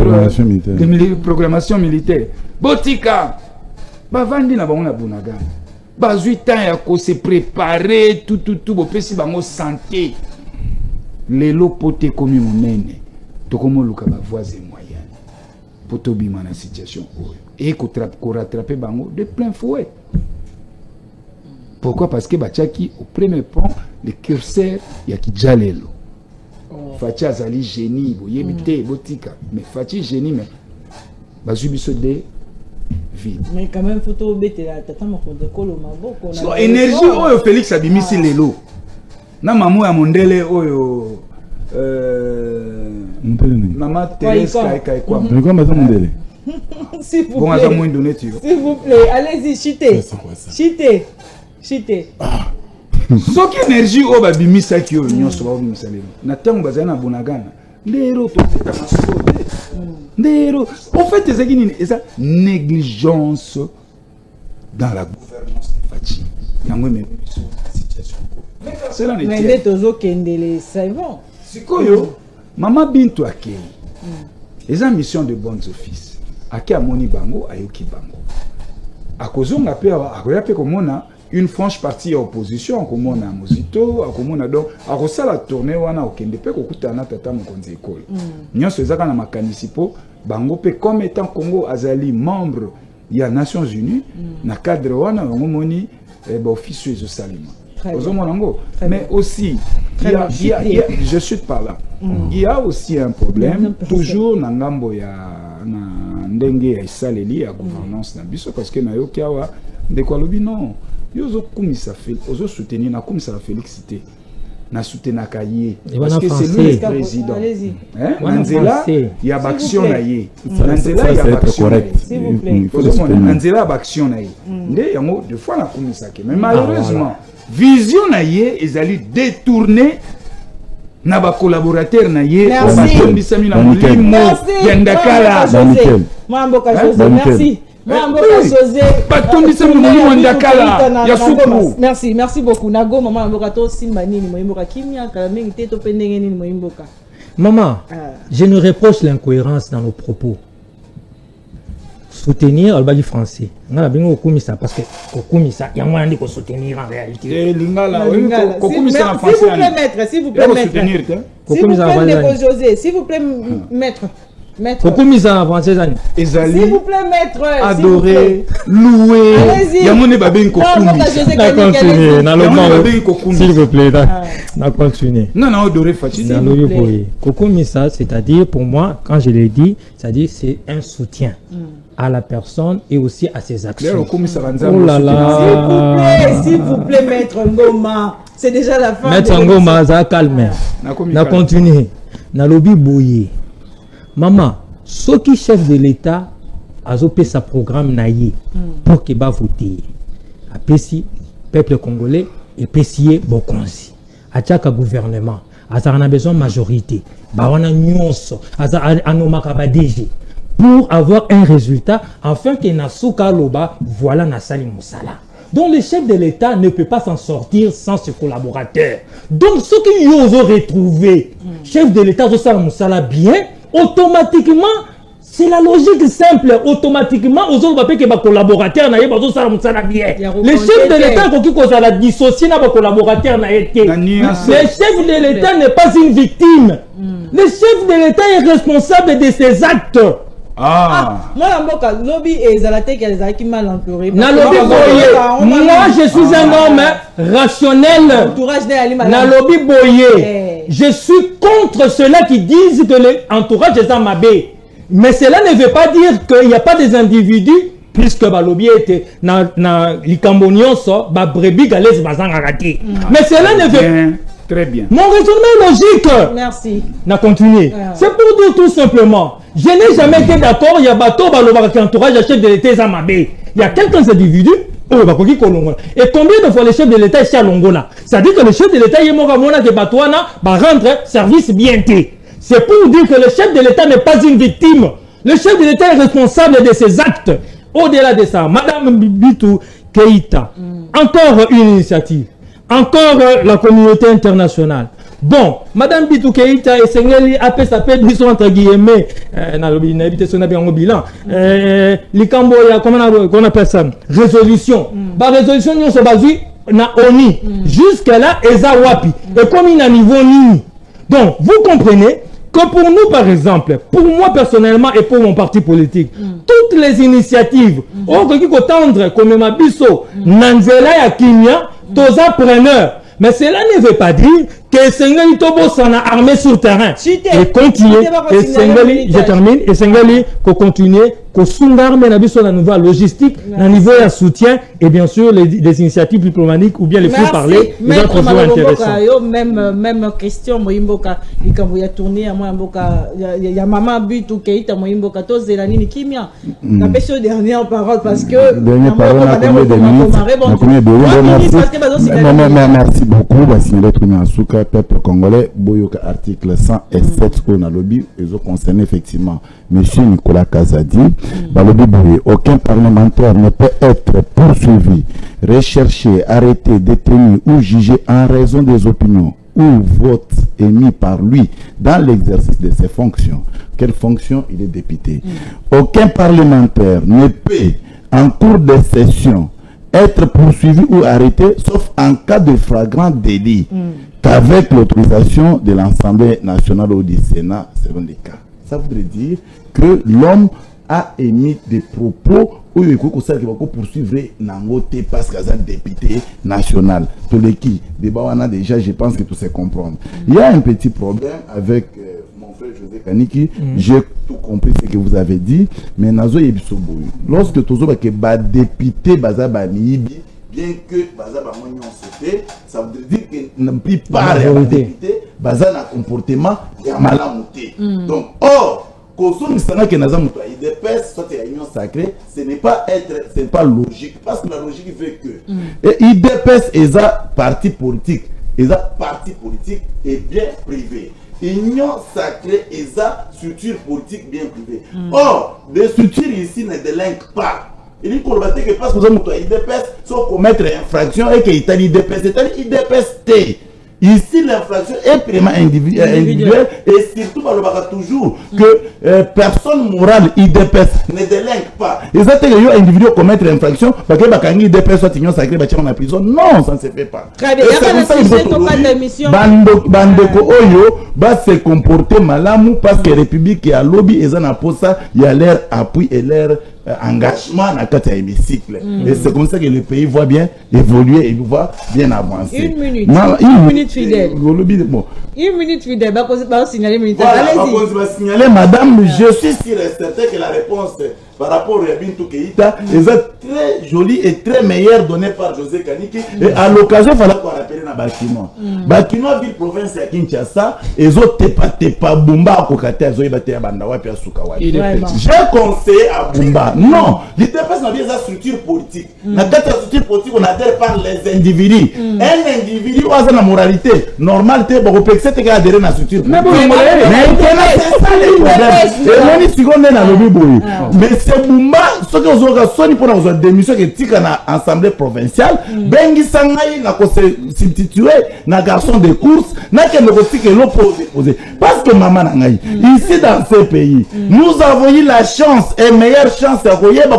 programmation militaire. Botika, Bavandi Nabunagana. Bas 8 ans, il faut se préparer, tout, si bango santé. Les lots potés comme mon aîné. Tout comme le cas voies et moyens. Pour te bima la situation. Et qu'on rattrape bango de plein fouet. Pourquoi? Parce que Bachaki, au premier point, le curseur, il y a qui jalelo. Fachi azali génie boyebite botika mais Fachi génie mais bazubiso de vide. Mais quand même photo bête là tata makonde kolo maboko so énergie oyo Félix abimisi lelo na maman ya mondele oyo maman Thérèse Kai quoi mais comment ça mondele s'il vous plaît bon aza moins donné tu s'il vous plaît allez-y chitez soki énergie oyo babimisaki oyo nyonso babimisa lelo na ntango bazali na bonagana ndero toteka masolo te ndero en fait ezalaki nini eza négligence dans la gouvernance de Fachi yango ememi biso situation cela mais nde tozokendele c'est bon sikoyo mama Bintu akei eza mission de bons office ake amoni bango ayoki bango akozonga mpe akoya mpe komona une franche partie ya opposition akomona mozito akomona donc akosala tourner wana okende mpe kokutana tata mokonzi ekolo nyonso ezaka na makanisi mpo bango mpe comme étant Congo azali membre ya Nations Unies na cadre wana yango moni baofficio ezosalema ozomona yango mais aussi je suis par là il y a aussi un problème toujours na ngambo ya na ndenge ya esaleli ya gouvernance na biso parce que nayoki awa ndeko alobi non yo ozokumisa soutenir na kumisa la Félix te na soutenaka ye parce que c'est lui le président na nzela ya baction na ye na nzela ya baction na nzela ya baction na ye nde yango de fois na kumisaki mais malheureusement vision na ye ezali détourné na ba collaborateur na ye batombisami na molimo ya ndakala Mamboka José merci merci beaucoup nago maman Mamboka to simba nini moyimboka kimia kala mingi te to pendenge nini moyimboka maman je ne reproche l'incohérence dans nos propos soutenir albadi français ngala bingo kokumisa parce que kokumisa yango andi ko soutenir en réalité lingala kokumisa en français s'il vous plaît José s'il vous plaît maître kokumisa en français zani s'il vous plaît maître adorer louer yamone babeng kokumisa s'il vous plaît na continuer non adorer Fachi kokumisa c'est-à-dire pour moi quand je l'ai dit c'est-à-dire c'est un soutien à la personne et aussi à ses actions. Oh là là. S'il vous plaît, Maître Ngoma. C'est déjà la fin. Maître Ngoma, ça calme. Na continuer. Na lobby boye. Maman, ce qui chef de l'État a opé sa programme naïe pour qu'il va voter. Après si peuple congolais et pessier bokonzi. Attaque gouvernement. On a besoin de majorité. Bah on a nyonso. Anomaka DG. Pour avoir un résultat, afin que Nasuka Loba, voilà Nassali Moussala. Donc le chef de l'État ne peut pas s'en sortir sans ses collaborateurs. Donc ce qu'ils ont retrouvé, chef de l'État Nassali Moussala bien, automatiquement, c'est la logique simple, automatiquement, aux autres collaborateurs bien. Le chef de l'État qui a dissocié nos collaborateurs. Le chef de l'État n'est pas une victime. Le chef de l'État est responsable de ses actes. Moi, lobby et Zalatek, ils qui mal entouré. Moi, je suis un homme rationnel. Nalobi Boye. Je suis contre ceux-là qui disent que l'entourage est en mabé. Mais cela ne veut pas dire qu'il n'y a pas des individus, puisque Balobi était dans l'Icambonion, Brebis Galès Bazangagati. Mais cela ne veut pas. Très bien. Mon raisonnement est logique. Merci. Na continuer. C'est pour dire tout simplement, je n'ai jamais été d'accord. Il y a bateau, qui entourage le chef de l'État Zamabé. Il y a quelques individus. Et combien de fois le chef de l'État est à Longola? C'est-à-dire que le chef de l'État est mort que Batouana va rendre service bientôt. C'est pour dire que le chef de l'État n'est pas une victime. Le chef de l'État est responsable de ses actes. Au-delà de ça, Madame Bintu Keïta, encore une initiative. Encore la communauté internationale. Bon, Madame Bintu Keïta et Sengeli après ça peut dire entre guillemets bilan. Les Camboya, comment on appelle ça? Résolution. Bah résolution nous se base na ONU. Jusqu'à là Ezawapi. Et comme il a niveau ni. Donc vous comprenez que pour nous par exemple, pour moi personnellement et pour mon parti politique, toutes les initiatives, qui tendre comme Mabiso, Nanzela ya Kimia, tous appreneurs. Mais cela ne veut pas dire que Sengali Tobo s'en a armé sur terrain et continuer et Sengali, je termine, et Sengali qu'on continue qu'on s'engarme na biso na niveau logistique, na niveau de soutien et bien sûr les initiatives diplomatiques ou bien les plus parler, les autres toujours intéressants. Même question Moimboka, il a tourné à Moimboka, il y a maman but ou Keita Moimboka, tous les années Kimia. La question dernière parole parce que dernière parole à combien de minutes? Merci beaucoup. Basignaler Asuka, peuple congolais, Boyoka article 107 au Nalobi, ils ont concerné effectivement Monsieur Nicolas Kazadi. Aucun parlementaire ne peut être poursuivi, recherché, arrêté, détenu ou jugé en raison des opinions ou votes émis par lui dans l'exercice de ses fonctions. Quelle fonction? Il est député. Aucun parlementaire ne peut, en cours de session, être poursuivi ou arrêté, sauf en cas de flagrant délit, qu'avec l'autorisation de l'Assemblée nationale ou du Sénat, selon les cas. Ça voudrait dire que l'homme a émis des propos où il faut poursuivre Nangote parce qu'il y a un député national. Tous les qui débat déjà, je pense que tout se comprend. Il y a un petit problème avec mon frère José Kaniki. J'ai tout compris ce que vous avez dit, mais Nazo Yebisoboui. Lorsque tu as un député Bazabanibi, bien que Bazabamonion c'était, ça veut dire que la plupart des députés Bazan a un comportement Yamalamouté. Donc, or, ce n'est pas logique parce que la logique veut que IDPS est un parti politique et bien privé. Union sacrée est une structure politique bien privée. Or, les structures ici ne délinquent pas. Il dit qu'on va dire que parce que vous avez IDPS, sans commettre infraction et qu'il y a IDPS, c'est-à-dire IDPS. Ici, l'infraction est purement individuelle et surtout, on va toujours que personne morale IDPS ne délinque pas. Et ça, c'est que individu commettre l'infraction, parce que quand IDPS soit ignorant sacré, en prison. Non, ça ne se fait pas. Très bien. Bandeko Oyo va se comporter malamou parce que la République est à lobby et ça n'a pas ça, il y a leur appui et leur engagement dans le hémicycle. Et c'est comme ça que le pays voit bien évoluer et voit bien avancer. Une minute fidèle. Une minute fidèle. Allez-y. Madame, je suis sûr et certain que la réponse par rapport à Bintou Keïta est très jolie et très meilleure donnée par José Kaniki. Et à l'occasion, il fallait qu'on rappelle dans Bakino. Bakino, ville province à Kinshasa, et autres Tepa Bumba à Kokate, à Zoïbate à Bandawa, puis à Soukawaï. J'ai conseillé à Bumba. Non, l'ITPS n'a pas une structure politique. Dans cette structure politique, on adhère par les individus. Un individu a une moralité normale, c'est qu'il a adhéré à la structure politique. Mais c'est Bumba, ce que vous avez sonné pour la démission qui est dans l'Assemblée provinciale, Bengi Sangaï n'a pas substitué un garçon de course, n'a qu'un aussi que l'opposé. Parce que maman Nangaï, ici dans ce pays, nous avons eu la chance et meilleure chance de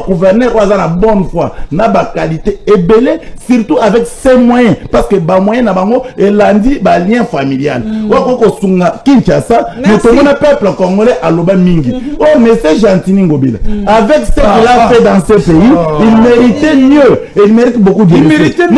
gouverner dans la bonne foi, dans la qualité et belé, surtout avec ses moyens. Parce que les moyens et lundi, lien familial. Kinshasa, nous le peuple congolais à l'Oba Mingi. Oh, mais c'est gentil, Ngobila. Avec ce qu'il a fait dans ce pays, il méritait mieux. Et il mérite beaucoup de respect. Il méritait mieux.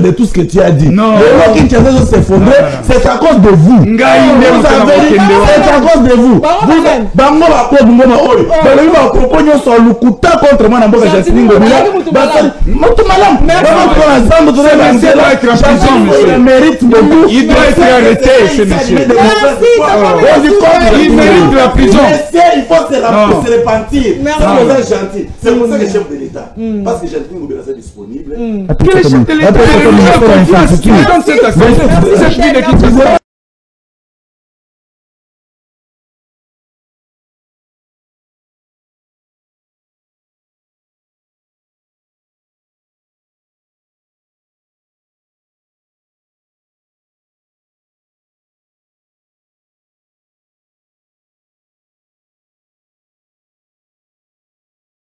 De tout ce que tu as dit. Non. Le Kinshasa s'effondrer, c'est à cause de vous. C'est à cause de vous. Bango va quoi Ngoma Oyo. Bango va proposer sur le coup contre moi dans Boka Jacintini Ngobila. Moto malam. Il mérite beaucoup. Il doit être arrêté, ce monsieur. Il mérite la prison. Il faut se repentir. C'est gentil. C'est pour ça que le chef de l'État. Parce que Jacintini Ngobila est disponible. Quel est le chef de l'État?